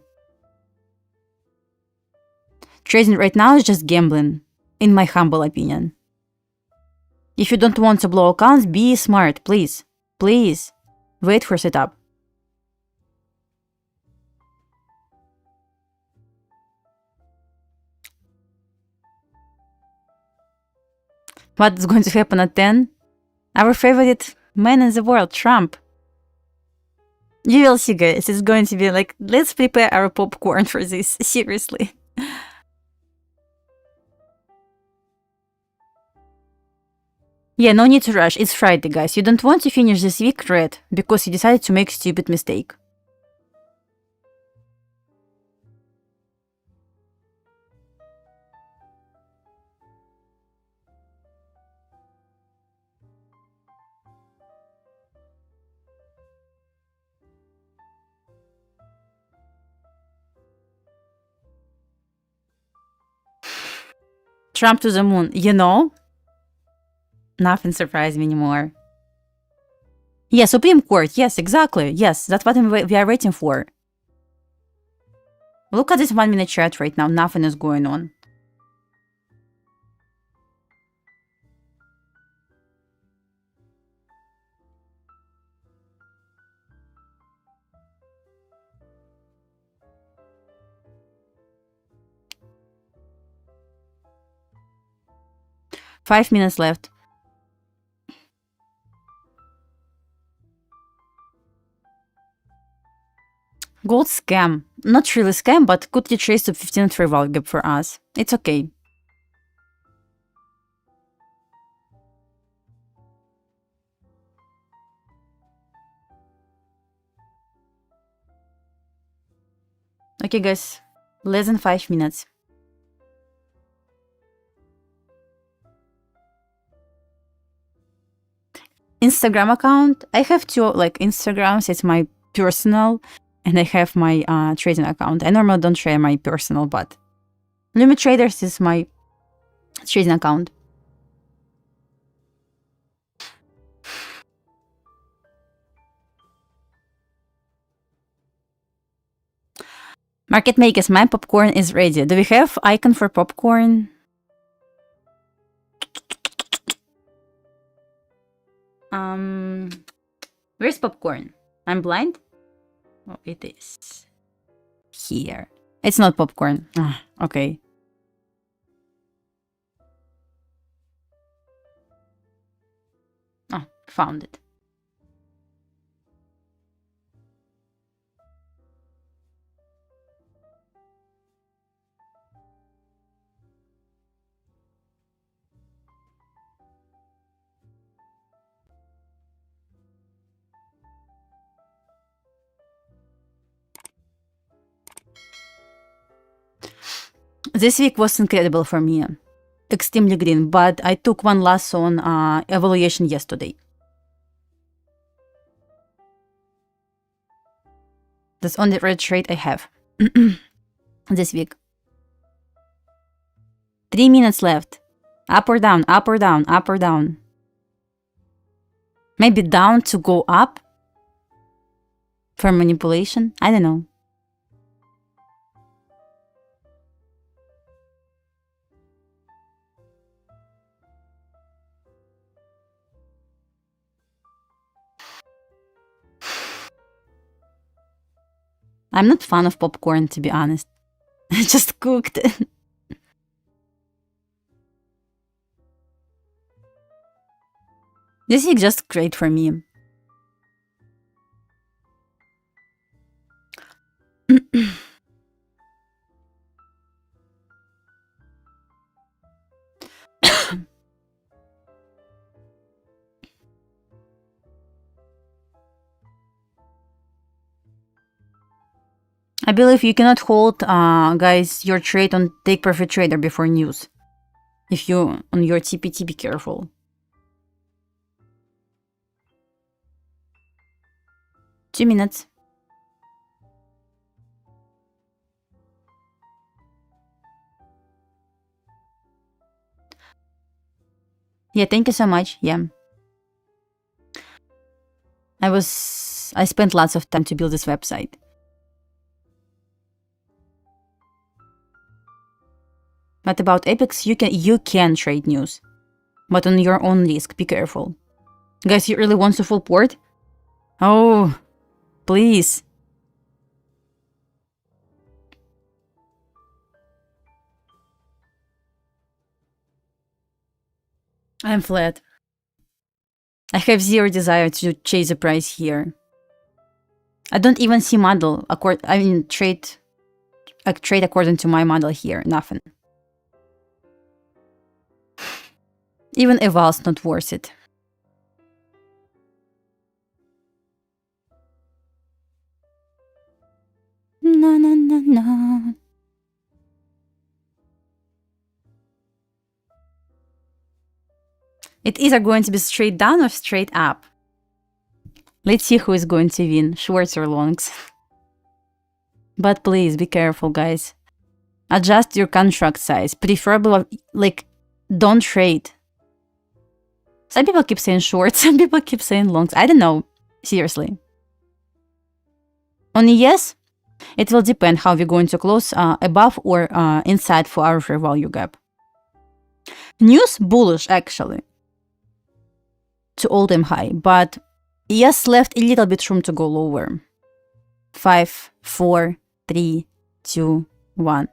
Speaker 1: Trading right now is just gambling, in my humble opinion. If you don't want to blow accounts, be smart, please. Please. Wait for setup. What is going to happen at 10? Our favorite man in the world, Trump. You will see, guys. It's going to be like, let's prepare our popcorn for this. Seriously. Yeah, no need to rush. It's Friday, guys. You don't want to finish this week red because you decided to make a stupid mistake. Trump to the moon, you know? Nothing surprised me anymore. Yeah, Supreme Court. Yes, exactly. Yes, that's what we are waiting for. Look at this 1 minute chart right now. Nothing is going on. Five minutes left. Gold scam. Not really scam, but could retrace to 15 fair value gap for us. It's okay. Okay, guys. Less than 5 minutes. Instagram account. I have two Instagrams. It's my personal, and I have my trading account. I normally don't share my personal, but LumiTraders is my trading account. Market makers, my popcorn is ready. Do we have icon for popcorn? Where's popcorn? I'm blind? Oh, it is. Here. It's not popcorn. Okay. Oh, found it. This week was incredible for me. Extremely green, but I took one loss on evaluation yesterday. That's only red trade I have this week. 3 minutes left. Up or down, up or down, up or down. Maybe down to go up for manipulation. I don't know. I'm not fan of popcorn, to be honest. I just cooked. This is just great for me. I believe you cannot hold, guys, your trade on Take Profit Trader before news. If you on your TPT, be careful. Two minutes. Yeah, thank you so much. Yeah. I spent lots of time to build this website. But about Apex, you can trade news, but on your own risk. Be careful, guys. You really want to full port? Oh, please. I'm flat. I have zero desire to chase the price here. I don't even see model. Trade according to my model here. Nothing. Even eval's not worth it. No, no, no, no. It's either going to be straight down or straight up. Let's see who is going to win, shorts or longs. But please be careful, guys. Adjust your contract size. Preferably, don't trade. Some people keep saying shorts, some people keep saying longs. I don't know. Seriously. On yes, It will depend how we're going to close above or inside for our fair value gap. News bullish actually to all-time high, but yes, left a little bit room to go lower. 5, 4, 3, 2, 1.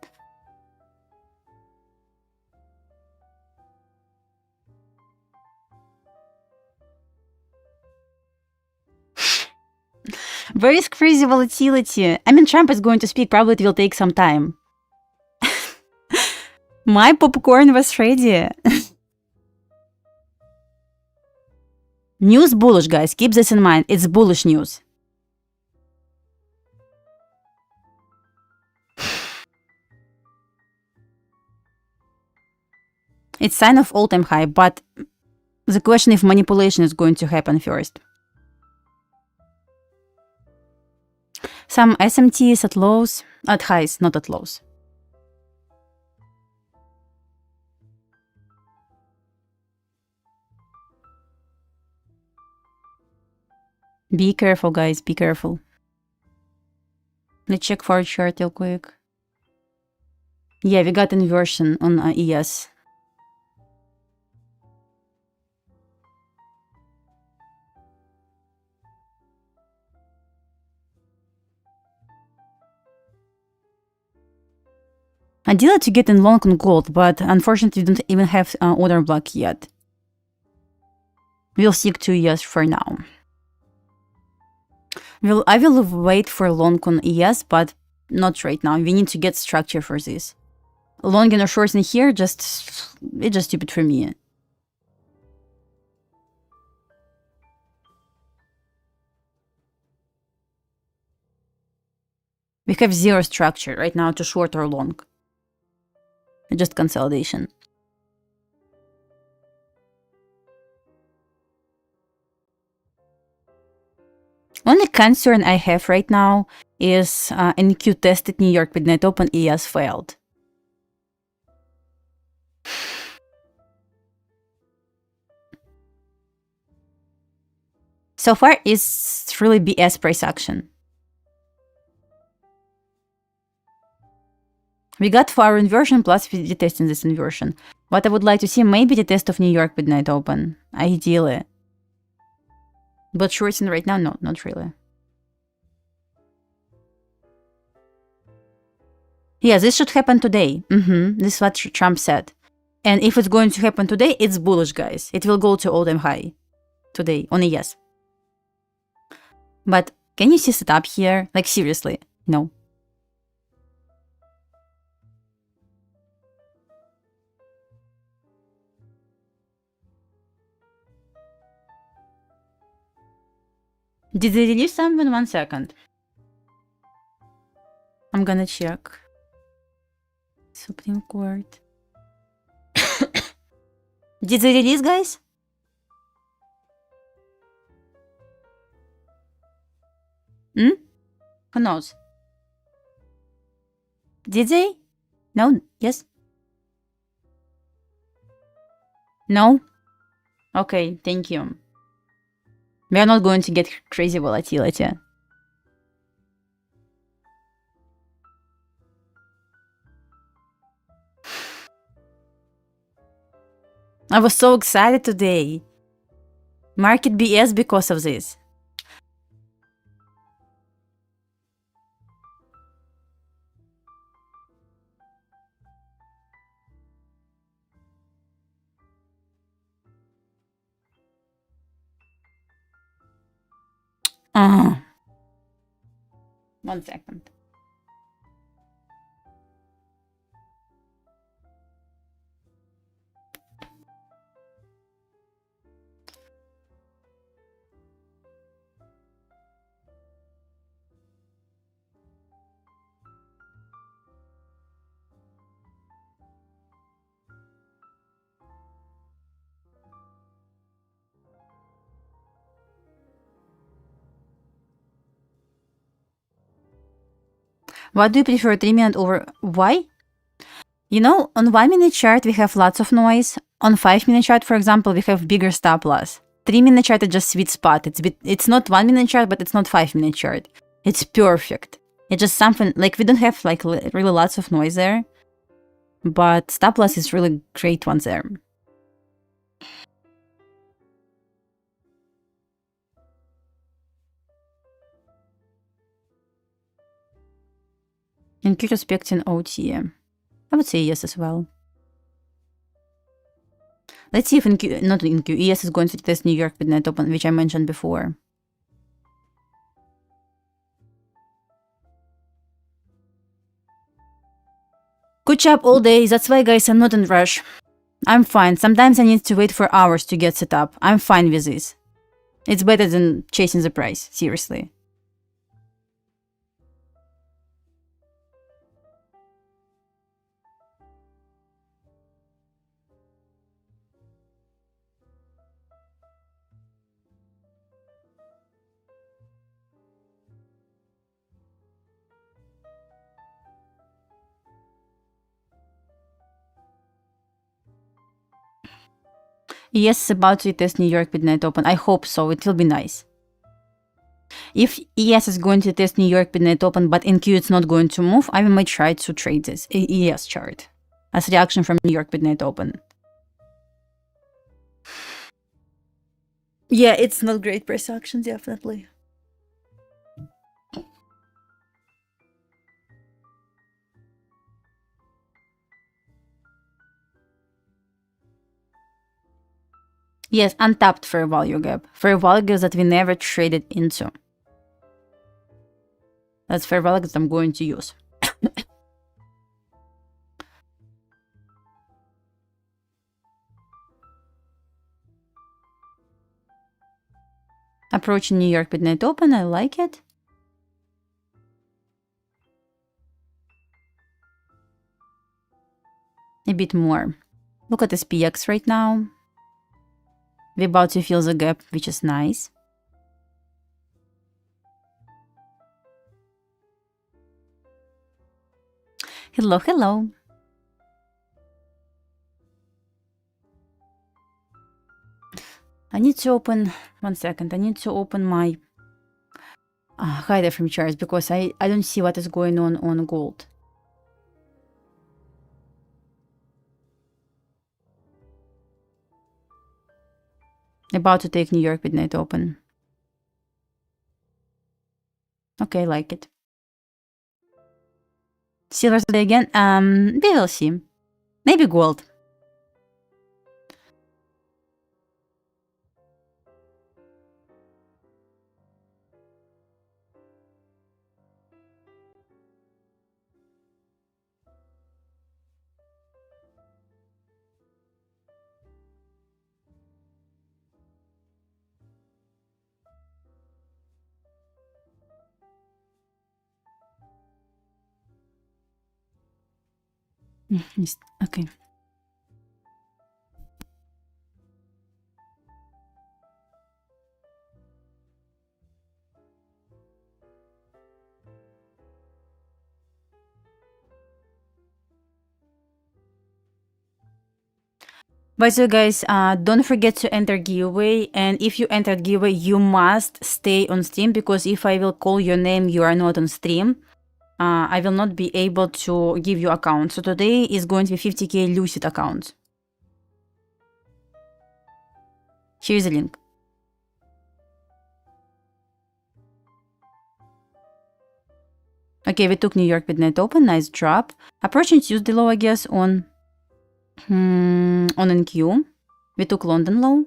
Speaker 1: Where is crazy volatility? I mean, Trump is going to speak. Probably it will take some time. My popcorn was ready. News bullish, guys. Keep this in mind. It's bullish news. It's sign of all-time high, but the question if manipulation is going to happen first. Some SMTs at lows, at highs, not at lows. Be careful, guys, be careful. Let's check for a chart real quick. Yeah, we got inversion on ES. Ideally to get in long on gold, but unfortunately we don't even have order block yet. We'll stick to ES for now. I will wait for long on ES, but not right now. We need to get structure for this. Long and shorts in here, it's just stupid for me. We have zero structure right now to short or long. Just consolidation. Only concern I have right now is NQ tested New York midnight open, ES failed. So far, it's really BS price action. We got for our inversion plus we testing this inversion. What I would like to see maybe the test of New York midnight open, ideally. But shorting right now, no, not really. Yeah, this should happen today. This is what Trump said. And if it's going to happen today, it's bullish, guys. It will go to all-time high today, on a yes. But can you see setup here? Like, seriously, no. Did they release something? 1 second. I'm gonna check. Supreme Court. Did they release, guys? Who knows? Did they? No? Yes? No? Okay, thank you. We are not going to get crazy volatility. I was so excited today. Market BS because of this. Ah. 1 second. What do you prefer, 3 minute over? Why? You know, on 1 minute chart, we have lots of noise. On 5 minute chart, for example, we have bigger stop loss. 3 minute chart is just sweet spot. It's not 1 minute chart, but it's not 5 minute chart. It's perfect. It's just something like we don't have like really lots of noise there, but stop loss is really great one there. In Q expecting OT, I would say yes as well. Let's see if in Q, not in Q, ES is going to test New York midnight open, which I mentioned before. Good job all day. That's why, guys, I'm not in rush. I'm fine. Sometimes I need to wait for hours to get set up. I'm fine with this. It's better than chasing the price, seriously. ES is about to test New York midnight open. I hope so. It will be nice. If ES is going to test New York midnight open, but in Q it's not going to move, I might try to trade this ES chart as reaction from New York midnight open. Yeah, it's not great price action, definitely. Yes, untapped fair value gap. Fair value gaps that we never traded into. That's fair value that I'm going to use. Approaching New York midnight open, I like it. A bit more. Look at this PX right now. We're about to fill the gap, which is nice. Hello, hello. I need to open, 1 second, I need to open my hider from charts because I don't see what is going on gold. About to take New York midnight open. Okay, like it. Silver today again? We will see. Maybe gold. Okay. By the way, guys, don't forget to enter giveaway. And if you enter giveaway, you must stay on stream because if I will call your name, you are not on stream. I will not be able to give you account. So today is going to be 50k Lucid account. Here's the link. Okay, we took New York midnight open, nice drop. Approaching Tuesday low, I guess, on NQ. We took London low.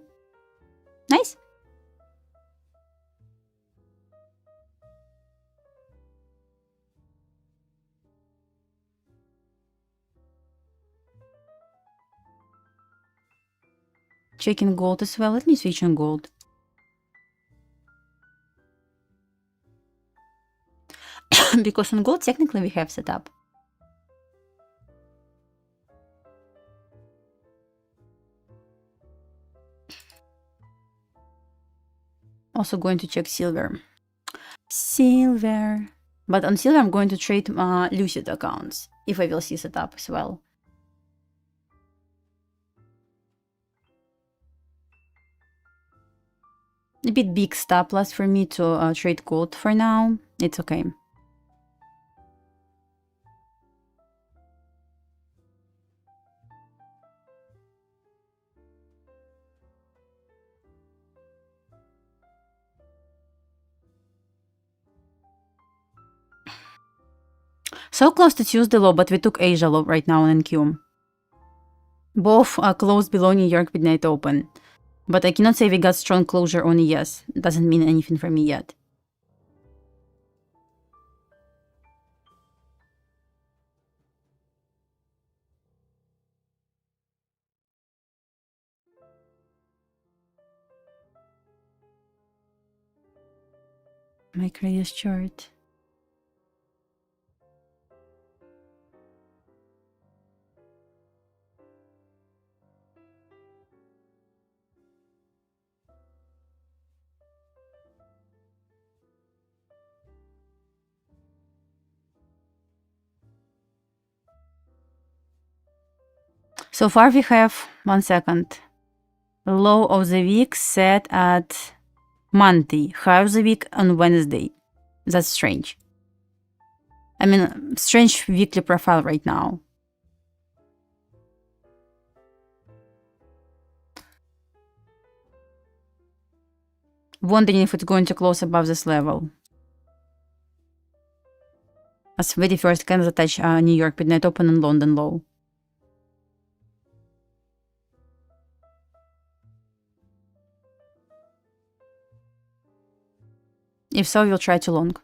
Speaker 1: Nice. Checking gold as well. Let me switch on gold. Because on gold, technically, we have set up. Also going to check silver. Silver. But on silver, I'm going to trade Lucid accounts if I will see setup as well. A bit big stop loss for me to trade gold for now. It's okay. So close to Tuesday low, but we took Asia low right now on NQ. Both are closed below New York midnight open. But I cannot say we got strong closure on ES. Doesn't mean anything for me yet. Micro ES chart. So far we have, 1 second, low of the week set at Monday, high of the week on Wednesday. That's strange. I mean, strange weekly profile right now. Wondering if it's going to close above this level. As very first candle touch New York midnight open and London low. If so, we'll try to long.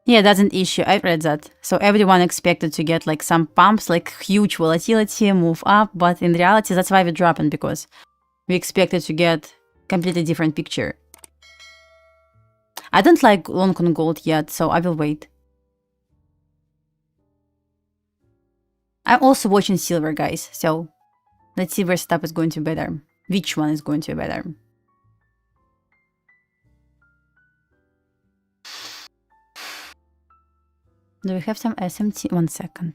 Speaker 1: Yeah, that's an issue. I read that. So everyone expected to get like some pumps, like huge volatility, move up, but in reality, that's why we're dropping, because we expected to get completely different picture. I don't like long on gold yet, so I will wait. I'm also watching silver, guys, so let's see where stuff is going to be better. Which one is going to be better? Do we have some SMT? 1 second.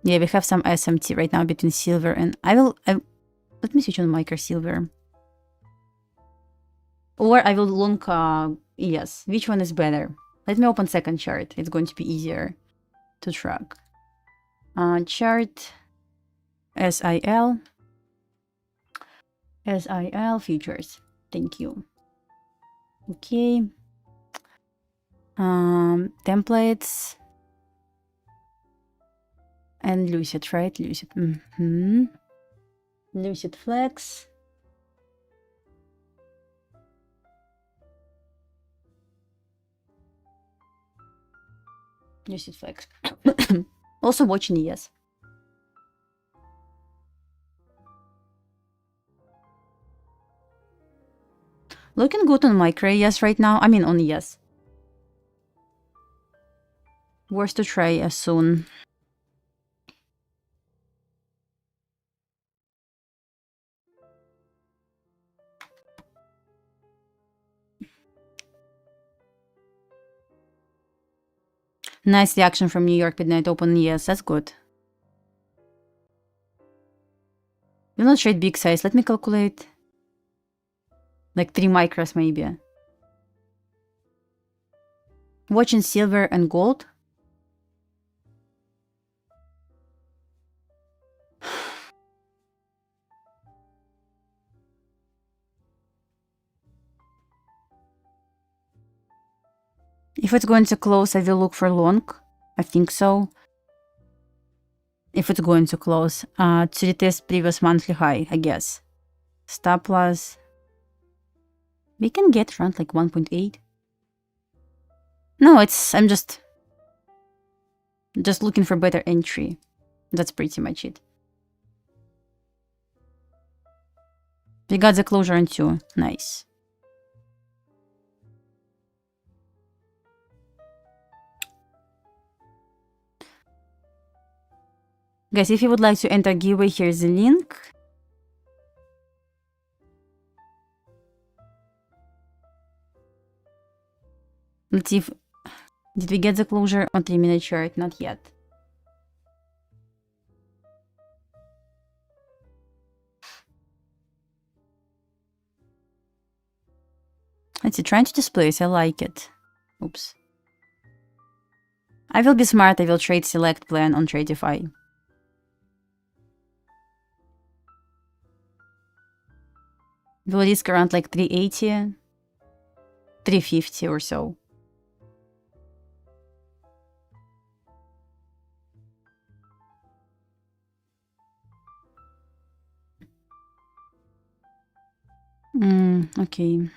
Speaker 1: Yeah, we have some SMT right now between silver and... let me switch on micro silver. Or I will long... yes, which one is better? Let me open second chart. It's going to be easier to track. Chart... SIL futures. Thank you. Okay. Templates and Lucid, right? Lucid. Lucid Flex. Lucid Flex. Also watching ES. Looking good on micro ES right now. I mean on ES. Worth to try as soon. Nice reaction from New York midnight open. Yes, that's good. Will not trade big size. Let me calculate. Like 3 micros maybe. Watching silver and gold. If it's going to close, I will look for long. I think so. If it's going to close, to retest previous monthly high, I guess. Stop loss. We can get around like 1.8. No, I'm just looking for better entry. That's pretty much it. We got the closure on 2. Nice. Guys, if you would like to enter giveaway, here's the link. Let's see if... Did we get the closure on 3-minute chart? Not yet. Let's see, trying to displace. I like it. Oops. I will be smart. I will trade select plan on Tradify. Will risk around like 380, 350 or so. Okay.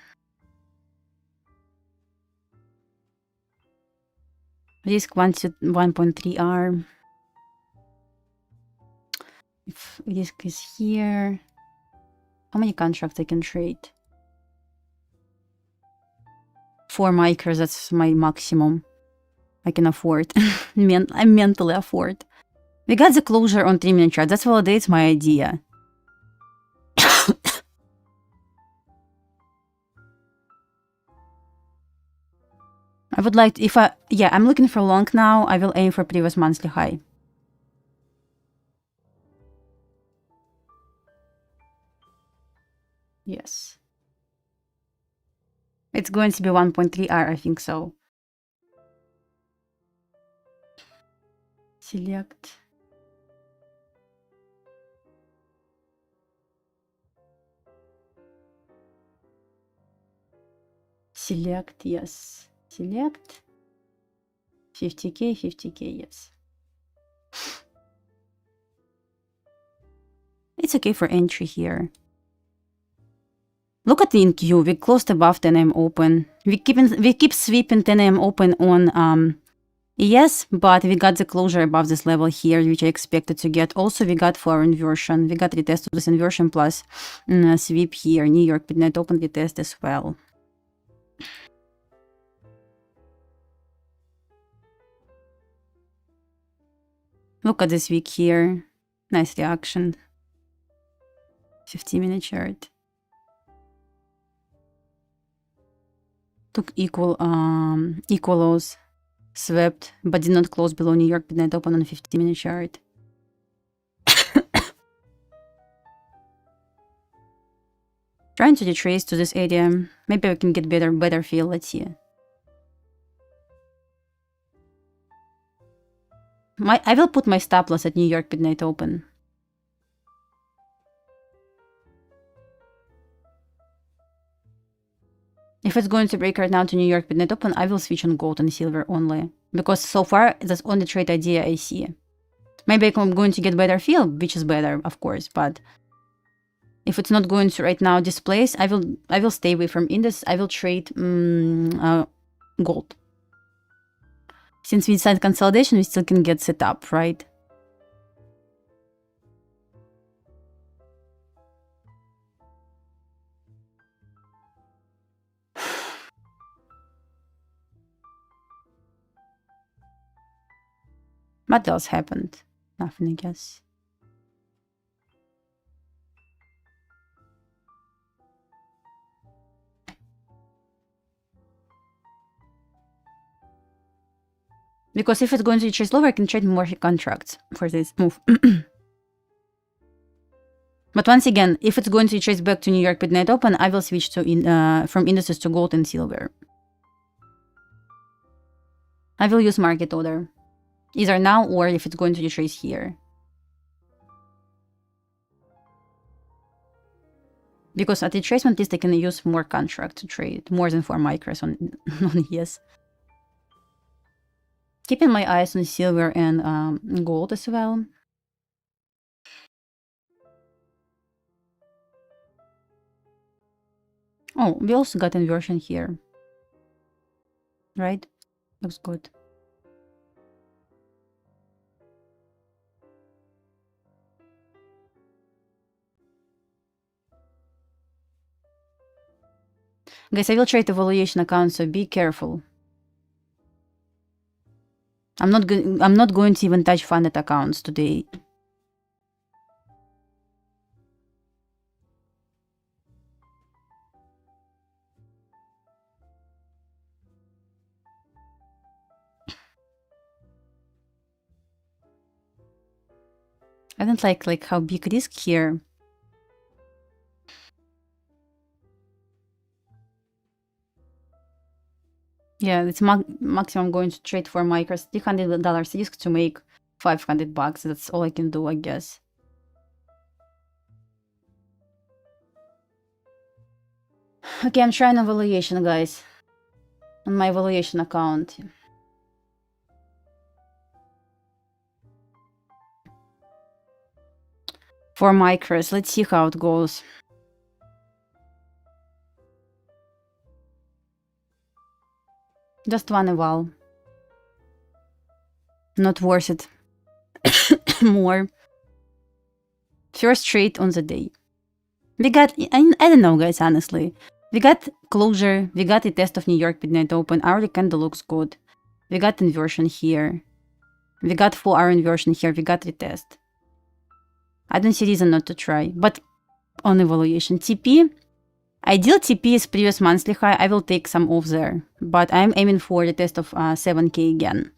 Speaker 1: Risk 1 to 1.3 R. If risk is here, how many contracts I can trade? 4 micros, that's my maximum I can afford. I mentally afford. We got the closure on 3-minute chart. That validates my idea. I would like to, I'm looking for long now. I will aim for previous monthly high. Yes. It's going to be 1.3 R, I think so. Select. Select, yes. Select. 50K, 50K, yes. It's okay for entry here. Look at the NQ. We closed above 10 AM open. We keep sweeping 10 AM open on ES, but we got the closure above this level here, which I expected to get. Also, we got floor inversion. We got retest of this inversion plus sweep here. New York midnight open retest as well. Look at this week here. Nice reaction. 15-minute chart. Took equal lows, swept, but did not close below New York midnight open on 15-minute chart. Trying to retrace to this area. Maybe I can get better feel. Let's see. I will put my stop loss at New York midnight open. If it's going to break right now to New York midnight open, I will switch on gold and silver only. Because so far, that's only trade idea I see. Maybe I'm going to get better feel, which is better, of course, but if it's not going to right now displace, I will stay away from index. I will trade gold. Since we signed consolidation, we still can get set up, right? What else happened? Nothing, I guess. Because if it's going to trade lower, I can trade more contracts for this move. But once again, if it's going to trace back to New York midnight open, I will switch to from indices to gold and silver. I will use market order, either now or if it's going to retrace here. Because at retracement, at least I can use more contract to trade, more than 4 micros on ES. Keeping my eyes on silver and gold as well. Oh, we also got inversion here. Right? Looks good. Guys, I will trade evaluation account, so be careful. I'm not going to even touch funded accounts today. I don't like how big risk here. Yeah, it's maximum I'm going to trade for micros. $300 risk to make $500. That's all I can do, I guess. Okay, I'm trying evaluation, guys. On my evaluation account. For micros, let's see how it goes. Just one eval. Not worth it. More. First trade on the day. We got, I don't know, guys, honestly. We got closure. We got a test of New York midnight open. Our candle looks good. We got inversion here. We got full hour inversion here. We got retest. I don't see reason not to try. But on evaluation, TP. Ideal TP is previous monthly high. I will take some off there. But I'm aiming for the test of 7K again.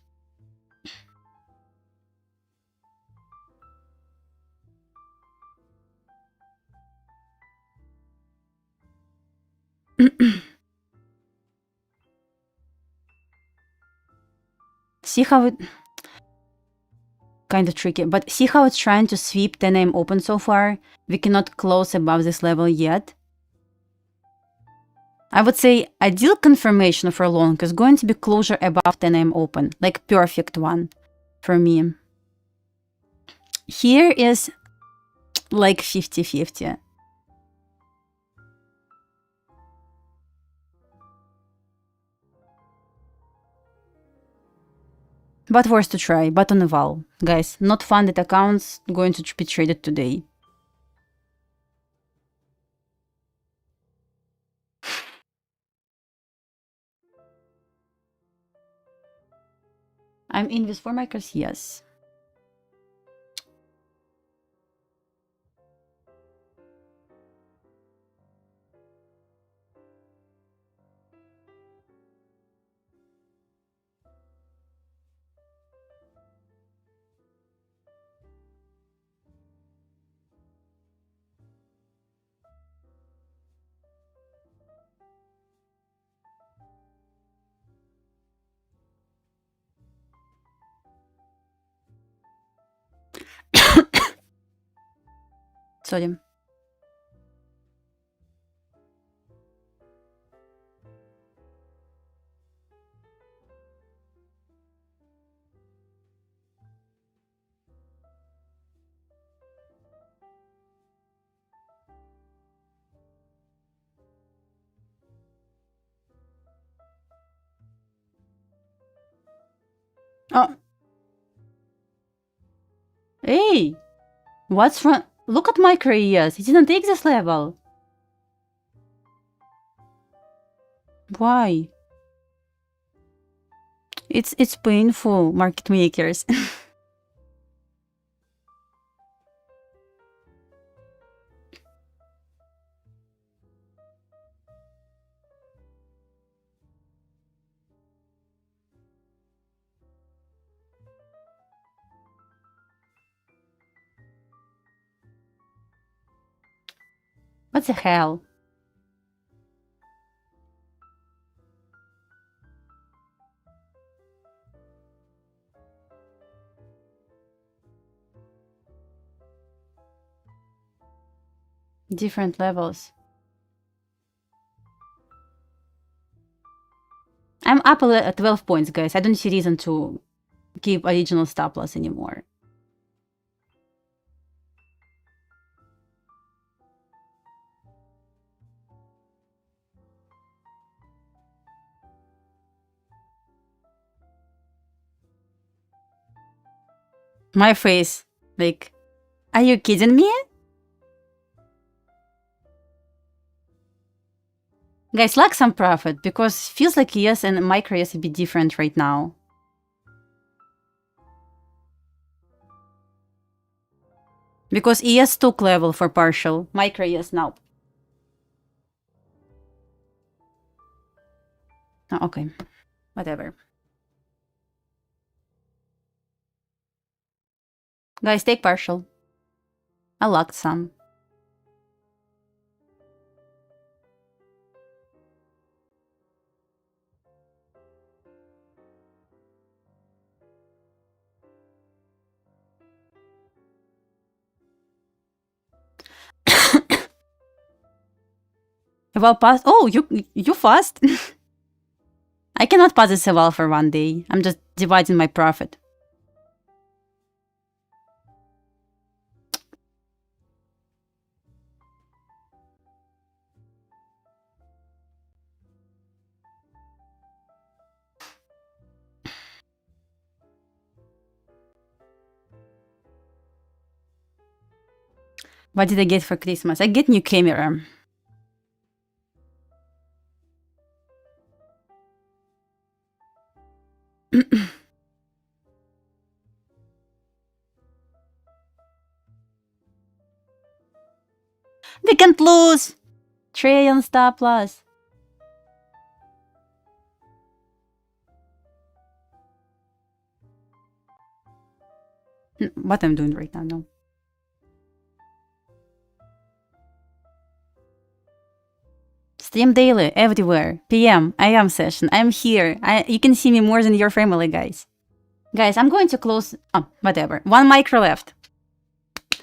Speaker 1: See how it... Kind of tricky, but see how it's trying to sweep 10 AM open so far? We cannot close above this level yet. I would say ideal confirmation for long is going to be closure above 10 AM open, like perfect one for me. Here is like 50-50. But worth to try, but on eval. Guys, not funded accounts going to be traded today. I'm in with 4 micros, yes. Sorry. Oh. Hey! What's wrong? Look at my careers. It didn't take this level. Why? It's painful, market makers. What the hell? Different levels. I'm up at 12 points, guys. I don't see reason to keep original stop loss anymore. My face. Like, are you kidding me? Guys, like some profit, because feels like ES and micro ES a bit different right now. Because ES took level for partial, micro ES now. Oh, okay, whatever. Guys, take partial. I locked some. Eval pass. Oh, you fast. I cannot pass this eval for 1 day. I'm just dividing my profit. What did I get for Christmas? I get new camera. We can't lose! Trade on stop loss. What I'm doing right now, no. Stream daily, everywhere. PM, AM session, I'm here. You can see me more than your family, guys. Guys, I'm going to close... Oh, whatever. 1 micro left.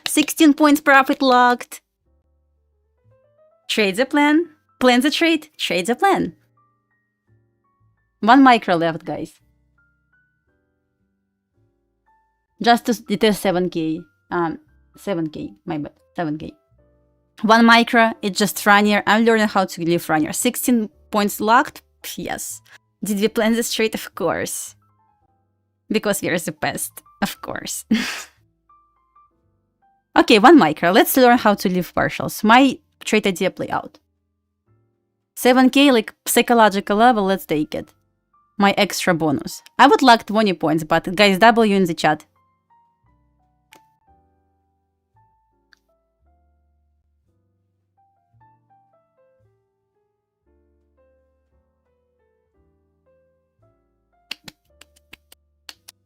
Speaker 1: 16 points profit locked. Trade the plan. Plan the trade. Trade the plan. 1 micro left, guys. Just to detest 7k. 7k, my bad. 7k. 1 micro, it's just Franier. I'm learning how to leave Franier. 16 points locked? Yes. Did we plan this trade? Of course. Because we are the best. Of course. Okay, 1 micro. Let's learn how to leave partials. My trade idea play out. 7k, like psychological level, let's take it. My extra bonus. I would like 20 points, but guys, W in the chat.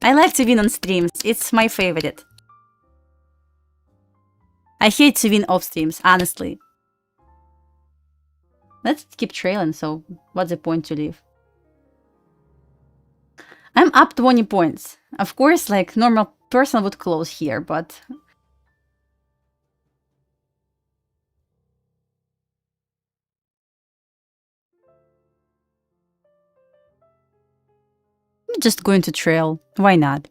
Speaker 1: I like to win on streams. It's my favorite. I hate to win off streams, honestly. Let's keep trailing, so what's the point to leave? I'm up 20 points. Of course, like, normal person would close here, but... I'm just going to trail. Why not?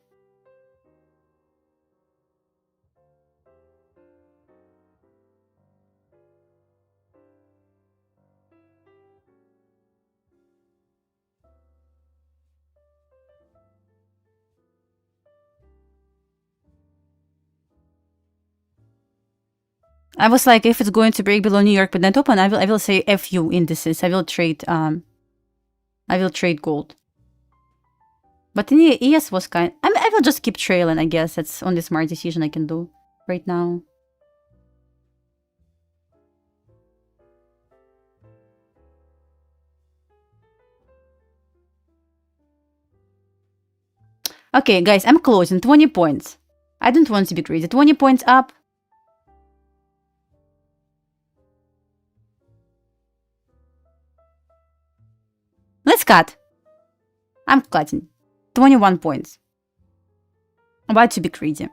Speaker 1: I was like, if it's going to break below New York Midnight Open, I will say FU indices. I will trade gold. But in the ES was I will just keep trailing, I guess. That's only smart decision I can do right now. Okay, guys, I'm closing. 20 points. I don't want to be greedy. 20 points up. Let's cut. I'm cutting. 21 points. Why to be greedy?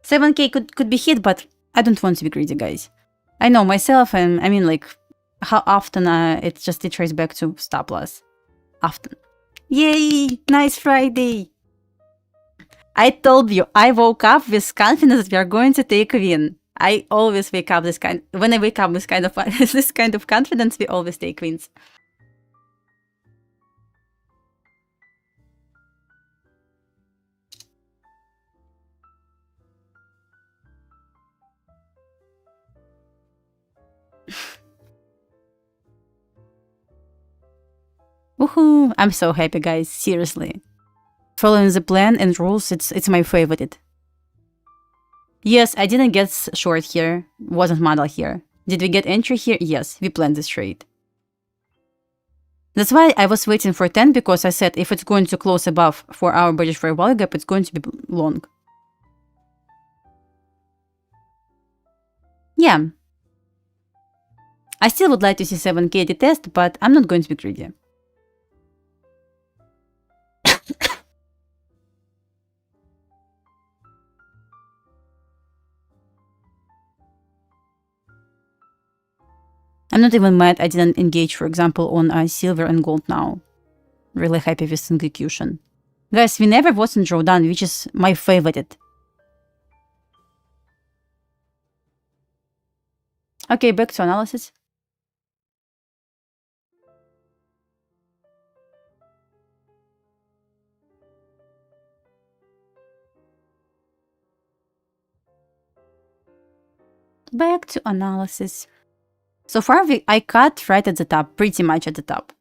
Speaker 1: $7k could be hit, but I don't want to be greedy, guys. I know myself, and I mean, like, how often it just retraces back to stop loss. Often. Yay! Nice Friday! I told you, I woke up with confidence that we are going to take a win. I always wake up when I wake up with this kind of confidence, we always take wins. Woohoo! I'm so happy, guys. Seriously. Following the plan and rules, it's my favorite. Yes, I didn't get short here. Wasn't model here. Did we get entry here? Yes, we planned this trade. That's why I was waiting for 10, because I said if it's going to close above 4-hour British fair value gap, it's going to be long. Yeah. I still would like to see 7k test, but I'm not going to be greedy. I'm not even mad I didn't engage, for example, on silver and gold now. Really happy with execution. Guys, we never was in drawdown, which is my favorite. Okay, back to analysis. Back to analysis. So far, I cut right at the top, pretty much at the top.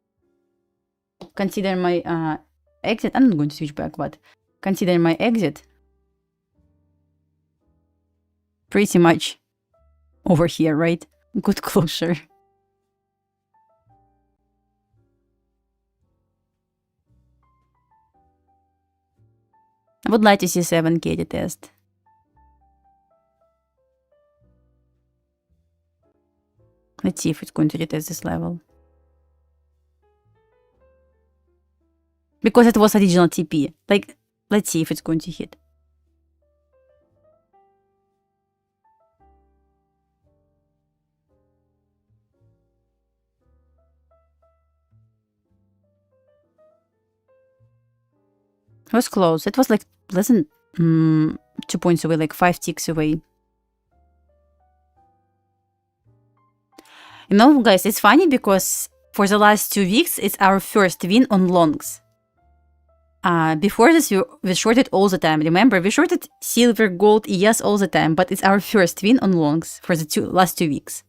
Speaker 1: Consider my exit. I'm not going to switch back, but consider my exit pretty much over here, right? Good closure. I would like to see 7K retest. Let's see if it's going to retest this level. Because it was original TP. Like, let's see if it's going to hit. It was close. It was like less than 2 points away, like 5 ticks away. You know, guys, it's funny because for the last 2 weeks, it's our first win on longs. Before this, we shorted all the time. Remember, we shorted silver, gold, ES all the time, but it's our first win on longs for the last 2 weeks.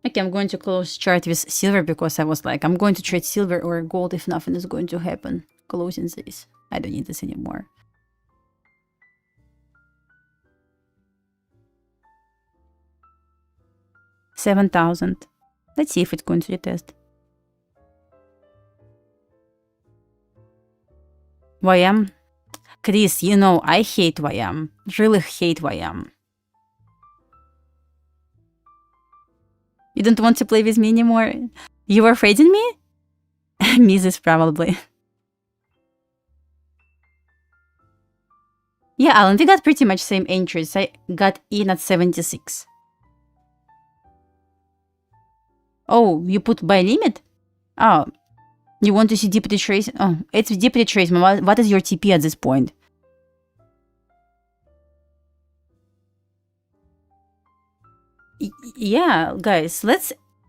Speaker 1: Okay, I'm going to close chart with silver because I was like, I'm going to trade silver or gold if nothing is going to happen. Closing this. I don't need this anymore. $7,000. Let's see if it's going to retest. YM? Chris, you know, I hate YM. Really hate YM. You don't want to play with me anymore? You were fading me? Misses probably. Yeah, Alan, we got pretty much same entries. I got in at 76. Oh, you put buy limit? Oh, you want to see deep retrace? Oh, it's deep retracement. What is your TP at this point? Yeah, guys,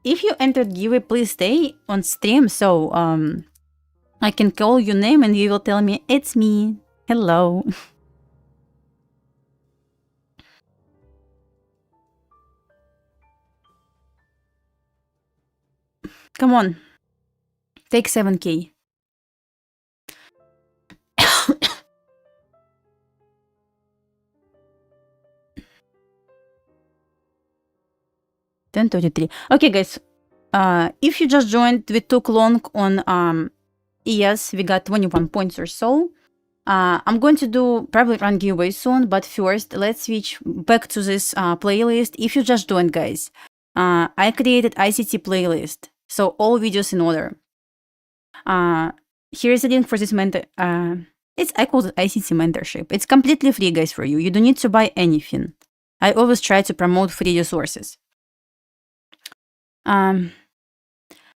Speaker 1: if you entered giveaway, please stay on stream so I can call your name and you will tell me it's me. Hello. Come on. Take 7K. $10.33. Okay, guys. If you just joined, we took long on ES. We got 21 points or so. I'm going to do probably run giveaway soon, but first let's switch back to this playlist. If you just joined, guys, I created ICT playlist, so all videos in order. Here is a link for this mentor. I call it ICT mentorship. It's completely free, guys, for you. You don't need to buy anything. I always try to promote free resources.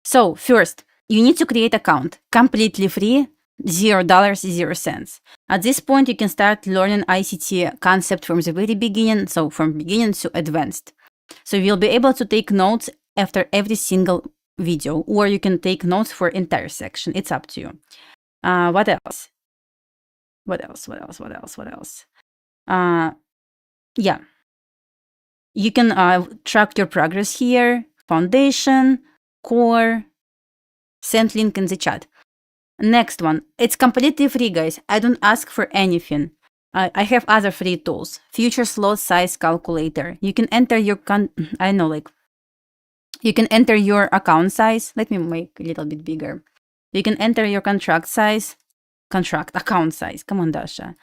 Speaker 1: So first, you need to create account, completely free, $0, 0 cents. At this point, you can start learning ICT concept from the very beginning, so from beginning to advanced. So you'll be able to take notes after every single video, or you can take notes for entire section. It's up to you. What else? Yeah. You can track your progress here, foundation, core, send link in the chat. Next one, it's completely free, guys. I don't ask for anything. I have other free tools. Future slot size calculator. You can enter your you can enter your account size. Let me make a little bit bigger. You can enter your account size. Come on, Dasha.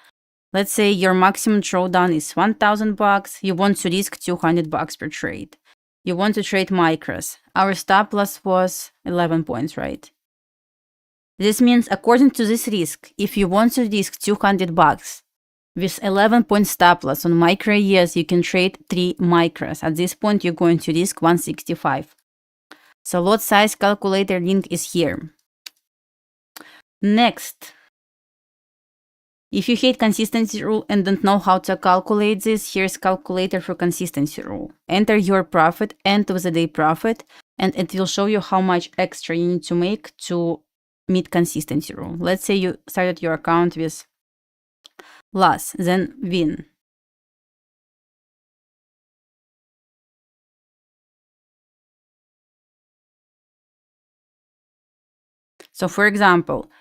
Speaker 1: Let's say your maximum drawdown is $1,000. You want to risk $200 per trade. You want to trade micros. Our stop loss was 11 points, right? This means, according to this risk, if you want to risk $200, With 11-point stop loss on micro years, you can trade 3 micros. At this point, you're going to risk 165. So lot size calculator link is here. Next, if you hate consistency rule and don't know how to calculate this, here's calculator for consistency rule. Enter your profit, end of the day profit, and it will show you how much extra you need to make to meet consistency rule. Let's say you started your account with loss, then win. So for example,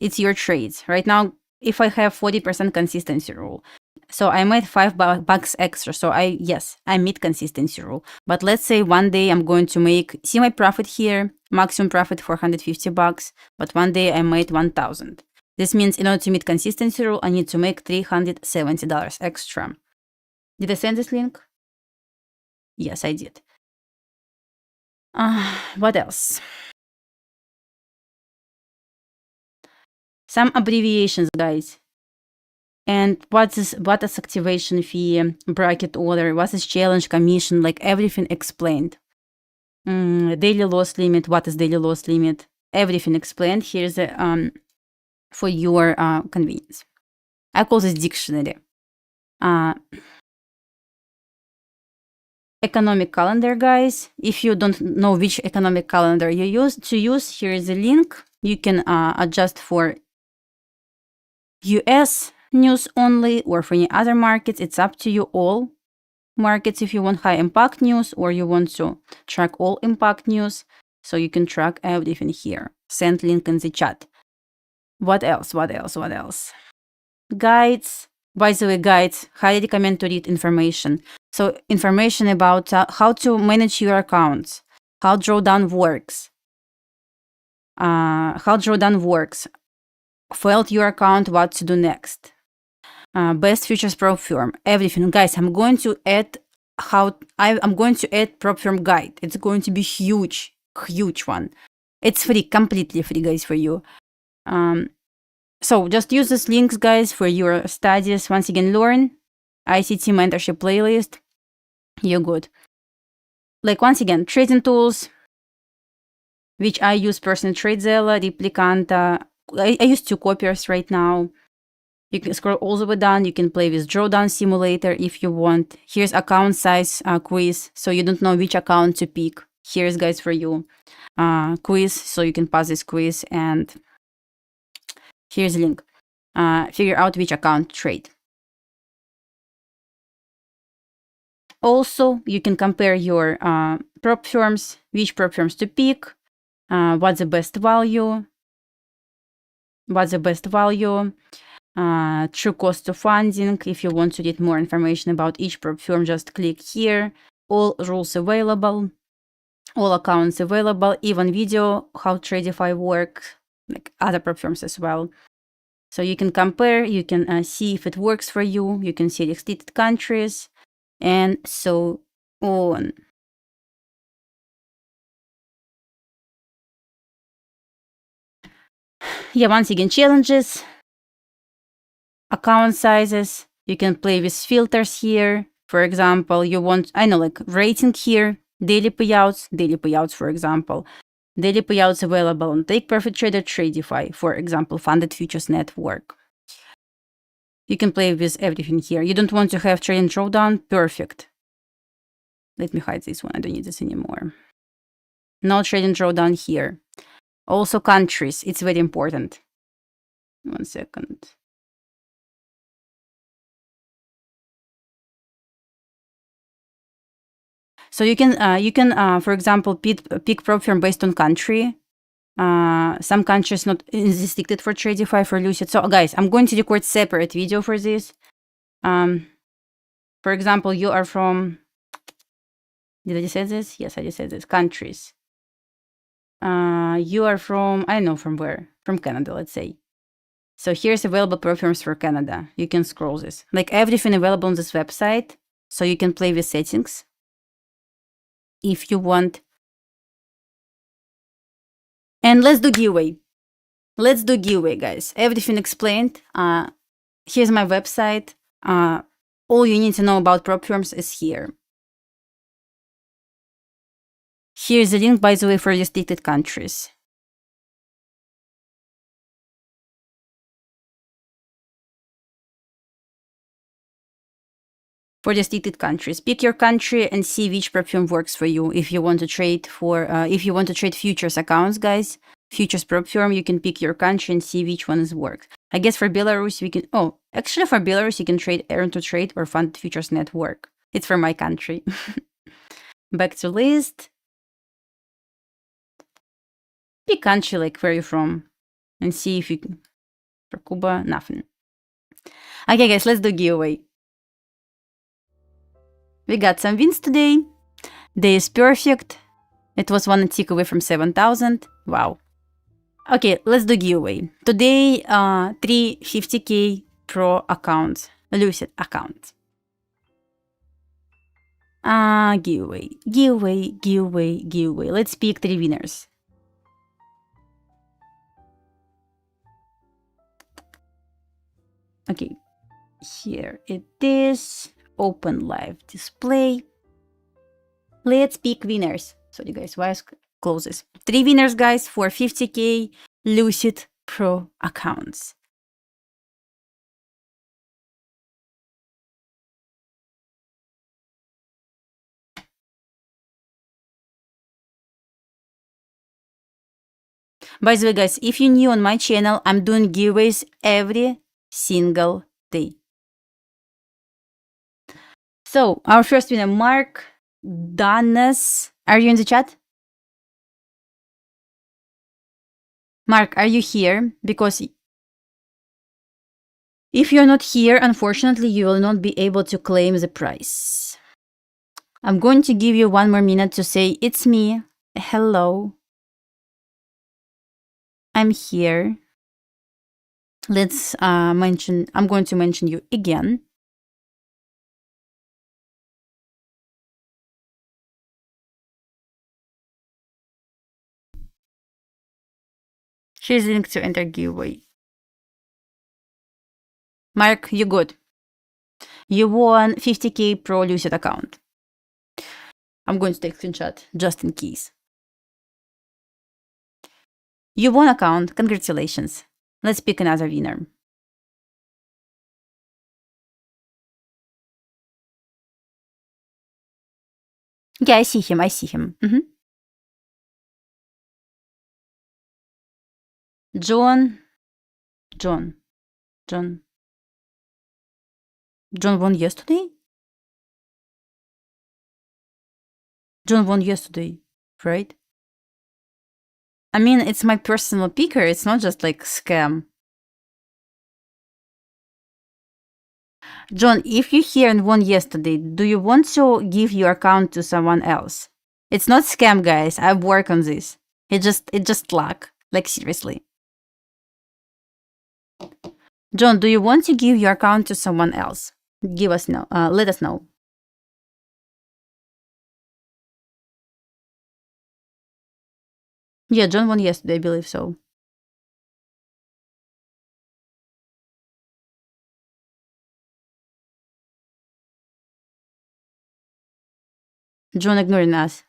Speaker 1: it's your trades. Right now, if I have 40% consistency rule, so I made $5 extra. So I meet consistency rule. But let's say one day I'm going to see my profit here, maximum profit $450, but one day I made 1,000. This means in order to meet consistency rule, I need to make $370 extra. Did I send this link? Yes, I did. What else? Some abbreviations, guys. And what is activation fee, bracket order, what is challenge, commission, like everything explained. Daily loss limit, what is daily loss limit, everything explained. Here's for your convenience. I call this dictionary. Economic calendar, guys. If you don't know which economic calendar you use, here is a link. You can adjust for US news only or for any other markets. It's up to you. All markets, if you want high impact news or you want to track all impact news, so you can track everything here. Send link in the chat. What else? Guides. By the way, guides, highly recommend to read information. So information about how to manage your accounts, how drawdown works, failed your account, what to do next, best futures prop firm, everything. Guys, I'm going to add prop firm guide. It's going to be huge one. It's free, completely free, guys, for you. So just use these links, guys, for your studies. Once again, learn ICT mentorship playlist. You're good. Like, once again, trading tools, which I use personally, TradeZella, Replikanto. I use 2 copiers right now. You can scroll all the way down. You can play with drawdown simulator if you want. Here's account size quiz, so you don't know which account to pick. Here's, guys, for you quiz, so you can pass this quiz. And here's a link. Figure out which account to trade. Also, you can compare your prop firms, which prop firms to pick, what's the best value, true cost of funding. If you want to get more information about each prop firm, just click here. All rules available, all accounts available, even video, how Tradify works, like other prop firms as well. So you can compare, you can see if it works for you, you can see restricted countries, and so on. Yeah, once again, challenges, account sizes. You can play with filters here. For example, you want, like rating here, daily payouts, for example. Daily payouts available on Take Profit Trader, Tradify, for example, Funded Futures Network. You can play with everything here. You don't want to have trading drawdown? Perfect. Let me hide this one. I don't need this anymore. No trading drawdown here. Also countries. It's very important. 1 second. So you can for example, pick prop firm based on country. Some countries not restricted for Tradify, for Lucid. So guys, I'm going to record separate video for this. For example, you are from, did I just say this? Yes, I just said this. Countries. You are from, I don't know from where, from Canada, let's say. So here's available prop firms for Canada. You can scroll this. Like everything available on this website. So you can play with settings if you want. And let's do giveaway. Guys. Everything explained. Here's my website. All you need to know about prop firms is here. Here's the link, by the way, for restricted countries. For restricted countries, pick your country and see which prop firm works for you. If you want to trade futures accounts, guys, futures prop firm, you can pick your country and see which ones work. I guess for Belarus, we can. Oh, actually, for Belarus, you can trade Earn to Trade or Fund Futures Network. It's for my country. Back to list. Pick country like where you're from, and see if you can. For Cuba, nothing. Okay, guys, let's do giveaway. We got some wins today. Day is perfect. It was one tick away from 7,000. Wow. Okay, let's do giveaway. Today, 350k pro accounts, Lucid account. Giveaway. Let's pick 3 winners. Okay, here it is. Open live display. Let's pick winners. Sorry guys, why is closes? 3 winners, guys, for 50k Lucid Pro accounts. By the way, guys, if you're new on my channel, I'm doing giveaways every single day. So, our first winner, Mark Danes. Are you in the chat? Mark, are you here? Because if you're not here, unfortunately, you will not be able to claim the prize. I'm going to give you 1 more minute to say, it's me. Hello. I'm here. Let's I'm going to mention you again. Here's the link to enter giveaway. Mark, you good. You won 50k Pro Lucid account. I'm going to take screenshot just in case. You won account. Congratulations. Let's pick another winner. Yeah, I see him. John won yesterday? John won yesterday, right? I mean, it's my personal picker. It's not just like scam. John, if you here and won yesterday, do you want to give your account to someone else? It's not scam, guys. I work on this. It just luck. Like seriously. John, do you want to give your account to someone else? Let us know. Yeah, John won yesterday, I believe so. John ignoring us.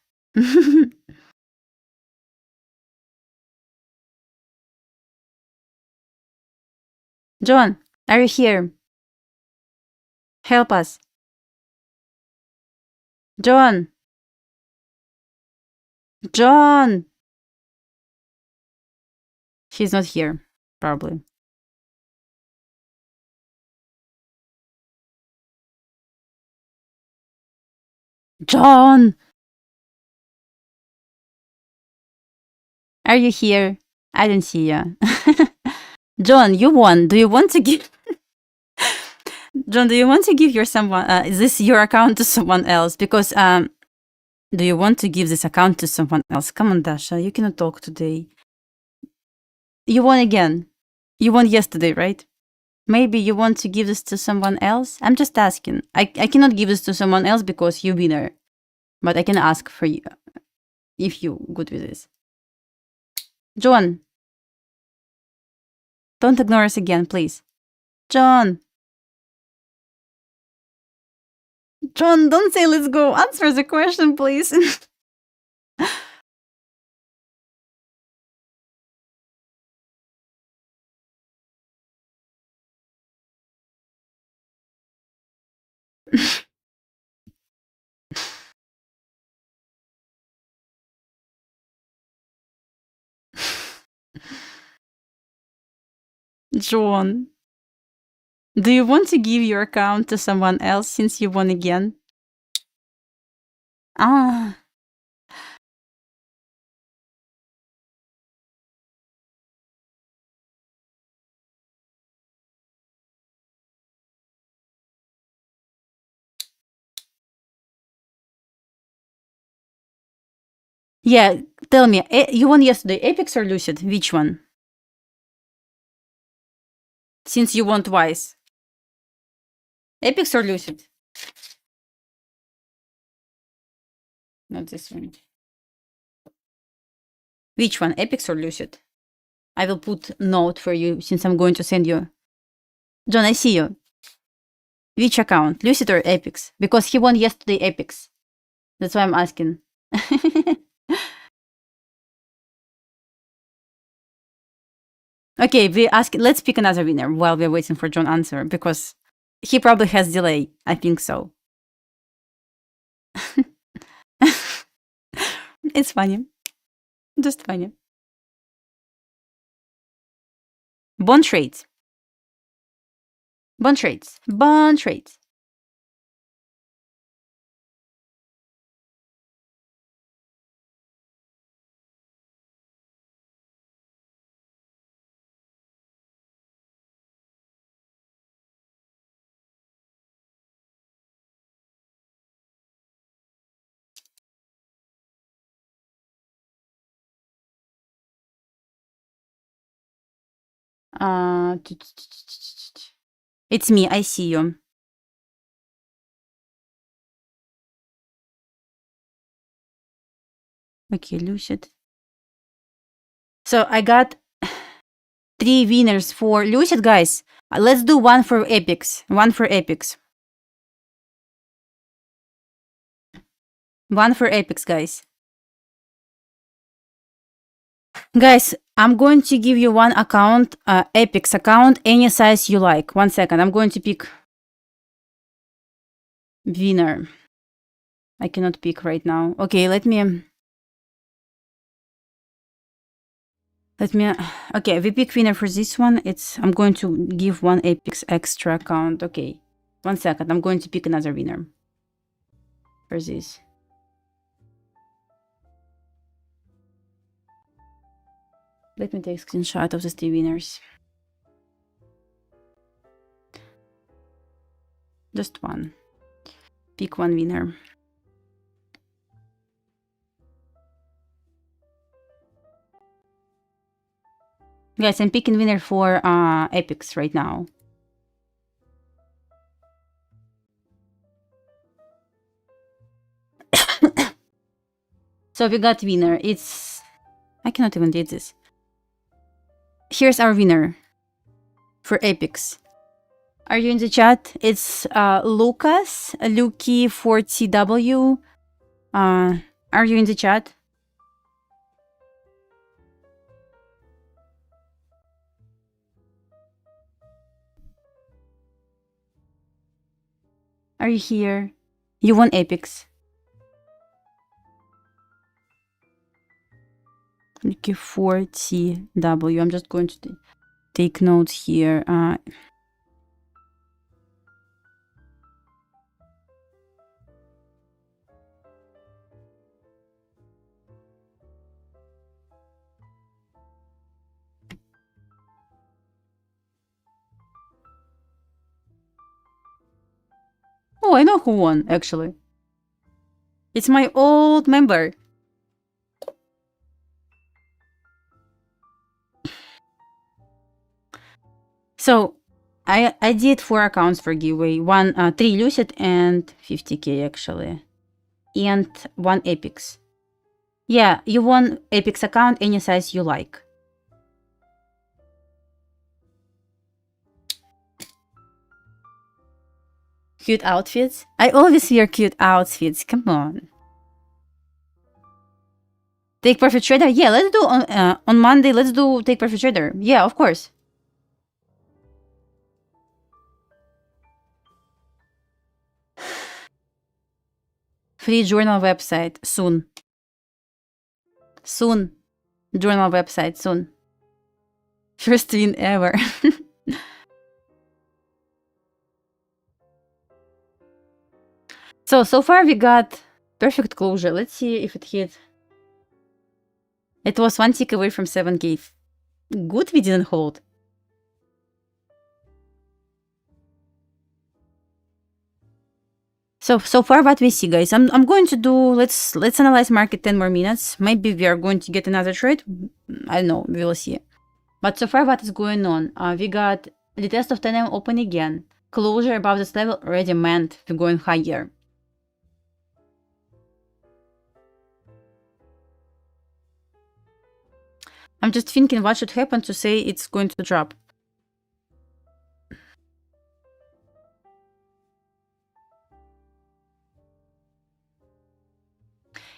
Speaker 1: John, are you here? Help us. John! He's not here, probably. John! Are you here? I didn't see you. John, you won. Do you want to give... John, do you want to give your account to someone else? Because, do you want to give this account to someone else? Come on, Dasha, you cannot talk today. You won again. You won yesterday, right? Maybe you want to give this to someone else? I'm just asking. I cannot give this to someone else because you're winner. But I can ask for you if you're good with this. John, don't ignore us again, please. John. John, don't say let's go. Answer the question, please. John, do you want to give your account to someone else since you won again? Ah. Yeah, tell me, you won yesterday, Apex or Lucid? Which one? Since you won twice. Apex or Lucid? Not this one. Which one, Apex or Lucid? I will put note for you since I'm going to send you. John, I see you. Which account, Lucid or Apex? Because he won yesterday Apex. That's why I'm asking. Okay, let's pick another winner while we're waiting for John answer because he probably has delay. I think so. It's funny. Just funny. Bond trades. Bond trades. Bond trades. It's me. I see you. Okay, Lucid. So I got 3 winners for Lucid, guys. Let's do one for Epics. One for Epics. One for Epics, guys. Guys, I'm going to give you one account, Epics account, any size you like. 1 second. I'm going to pick winner. I cannot pick right now. Okay, let me. Okay, we pick winner for this one. I'm going to give one Apex extra account. Okay, 1 second. I'm going to pick another winner for this. Let me take a screenshot of the 3 winners. Just one. Pick one winner. Guys, I'm picking winner for Epics right now. So we got winner. I cannot even read this. Here's our winner for Epics. Are you in the chat? It's Lucas, Luki4TW. Are you in the chat? Are you here? You won Epics. Luki4TW. I'm just going to take notes here. Oh, I know who won, actually. It's my old member. So, I did 4 accounts for giveaway. 3 Lucid and 50k, actually. And 1 Epics. Yeah, you won Epics account, any size you like. Cute outfits? I always wear cute outfits. Come on. Take Profit Trader? Yeah, let's do on Monday. Let's do Take Profit Trader. Yeah, of course. Free journal website soon. Soon. Journal website soon. First win ever. So far we got perfect closure. Let's see if it hit. It was one tick away from 7K. Good we didn't hold. So far what we see, guys. I'm going to do, let's analyze market 10 more minutes. Maybe we are going to get another trade. I don't know, we will see. But so far what is going on? We got the test of 10 AM open again. Closure above this level already meant we're going higher. I'm just thinking what should happen to say it's going to drop.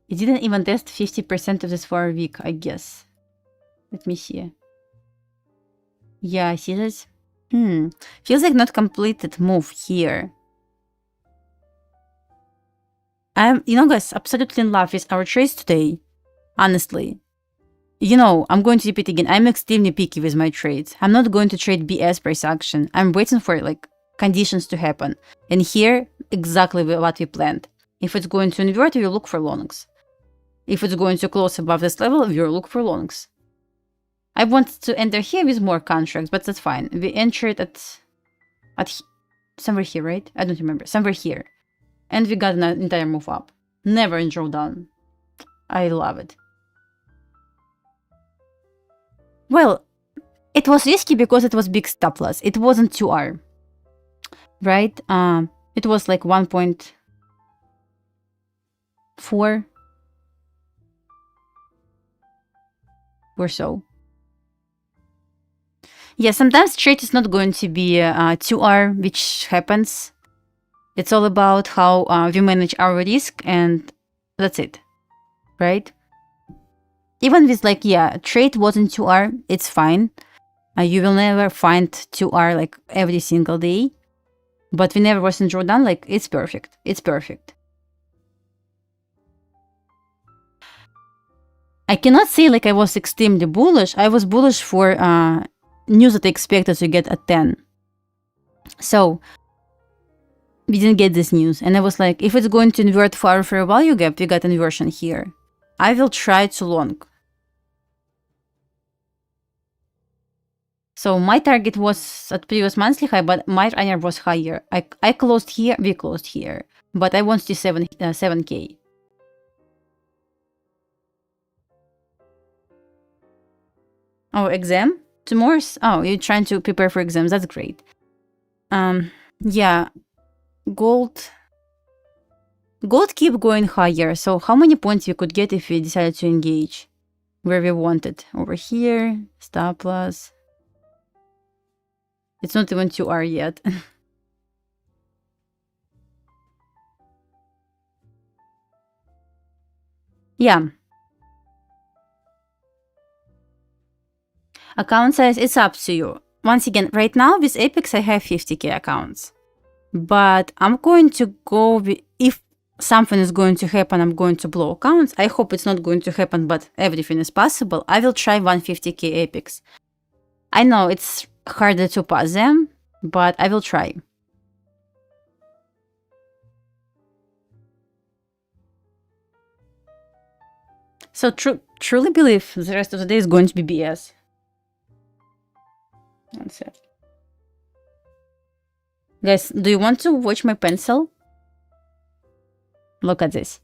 Speaker 1: It didn't even test 50% of this for a week, I guess. Let me see. Yeah, I see this. Feels like not completed move here. You know, guys, absolutely in love with our trades today. Honestly. You know, I'm going to repeat again. I'm extremely picky with my trades. I'm not going to trade BS price action. I'm waiting for, like, conditions to happen. And here, exactly what we planned. If it's going to invert, we'll look for longs. If it's going to close above this level, we'll look for longs. I wanted to enter here with more contracts, but that's fine. We entered at somewhere here, right? I don't remember. Somewhere here. And we got an entire move up. Never in drawdown. I love it. Well, it was risky because it was big stop loss. It wasn't 2R. Right? It was like 1.4 or so. Yeah, sometimes trade is not going to be 2R, which happens. It's all about how we manage our risk, and that's it, right? Even with, like, yeah, trade wasn't 2R, it's fine. You will never find 2R, like, every single day. But we never was in drawdown, like, it's perfect. It's perfect. I cannot say, like, I was extremely bullish. I was bullish for news that I expected to get at 10. So we didn't get this news. And I was like, if it's going to invert for a fair value gap, we got inversion here. I will try to long. So my target was at previous monthly high, but my runner was higher. I closed here, we closed here. But I want to 7K. Oh, exam? Tomorrow's? Oh, you're trying to prepare for exams. That's great. Yeah. Gold keep going higher. So how many points we could get if we decided to engage where we wanted? Over here, stop loss. It's not even 2R yet. Yeah. Account size, it's up to you. Once again, right now with Apex I have 50K accounts. But I'm going to go, if something is going to happen, I'm going to blow accounts. I hope it's not going to happen, but everything is possible. I will try 150K Apex. I know it's harder to pass them, but I will try. So truly believe the rest of the day is going to be BS. One sec. Guys, do you want to watch my pencil? Look at this.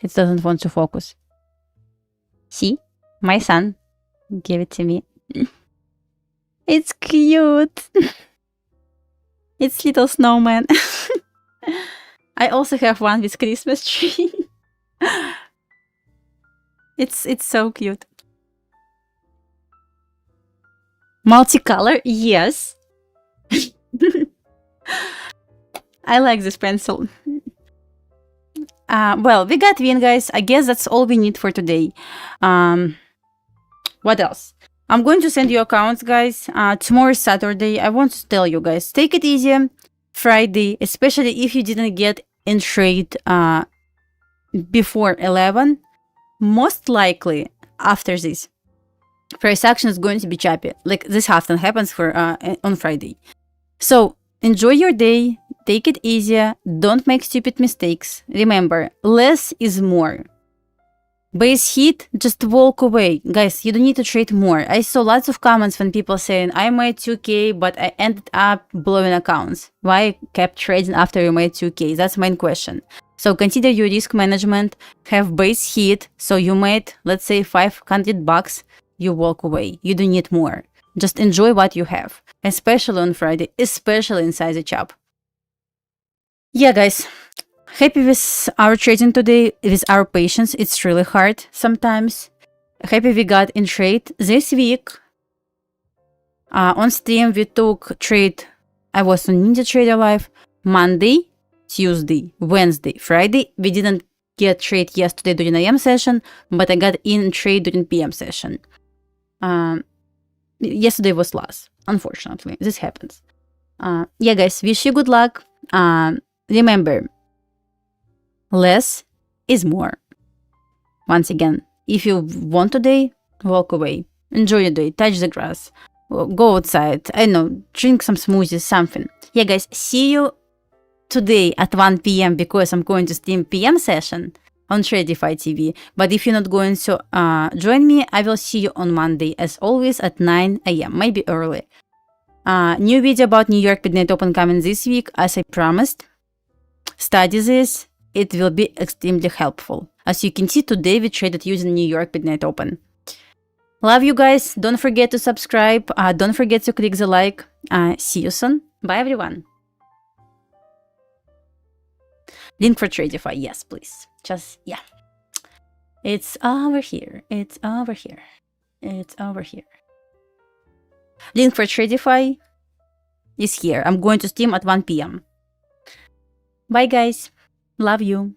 Speaker 1: It doesn't want to focus. See? My son gave it to me. It's cute. It's little snowman. I also have one with Christmas tree. It's so cute. Multicolor? Yes. I like this pencil. Well, we got win, guys. I guess that's all we need for today. What else? I'm going to send you accounts, guys. Tomorrow is Saturday. I want to tell you guys, take it easy. Friday, especially if you didn't get in trade before 11, most likely after this, price action is going to be choppy. Like this often happens for on Friday. So enjoy your day. Take it easy. Don't make stupid mistakes. Remember, less is more. Base hit, just walk away. Guys, you don't need to trade more. I saw lots of comments when people saying, I made 2K, but I ended up blowing accounts. Why I kept trading after you made 2K? That's my question. So consider your risk management, have base hit, so you made, let's say, $500, you walk away. You don't need more. Just enjoy what you have, especially on Friday, especially inside the chop. Yeah, guys. Happy with our trading today, with our patience. It's really hard sometimes. Happy we got in trade this week. On stream, we took trade. I was on NinjaTrader Live Monday, Tuesday, Wednesday, Friday. We didn't get trade yesterday during AM session, but I got in trade during PM session. Yesterday was loss, unfortunately. This happens. Yeah, guys, wish you good luck. Remember, less is more. Once again, if you want today, walk away. Enjoy your day. Touch the grass. Go outside. I know, drink some smoothies, something. Yeah, guys, see you today at 1 p.m. because I'm going to stream PM session on Tradify TV. But if you're not going to join me, I will see you on Monday, as always, at 9 a.m., maybe early. New video about New York Midnight Open coming this week, as I promised. Study this. It will be extremely helpful. As you can see, today we traded using New York Midnight Open. Love you guys. Don't forget to subscribe. Don't forget to click the like. See you soon. Bye, everyone. Link for Tradify. Yes, please. Just, yeah. It's over here. It's over here. It's over here. Link for Tradify is here. I'm going to stream at 1 p.m. Bye, guys. Love you.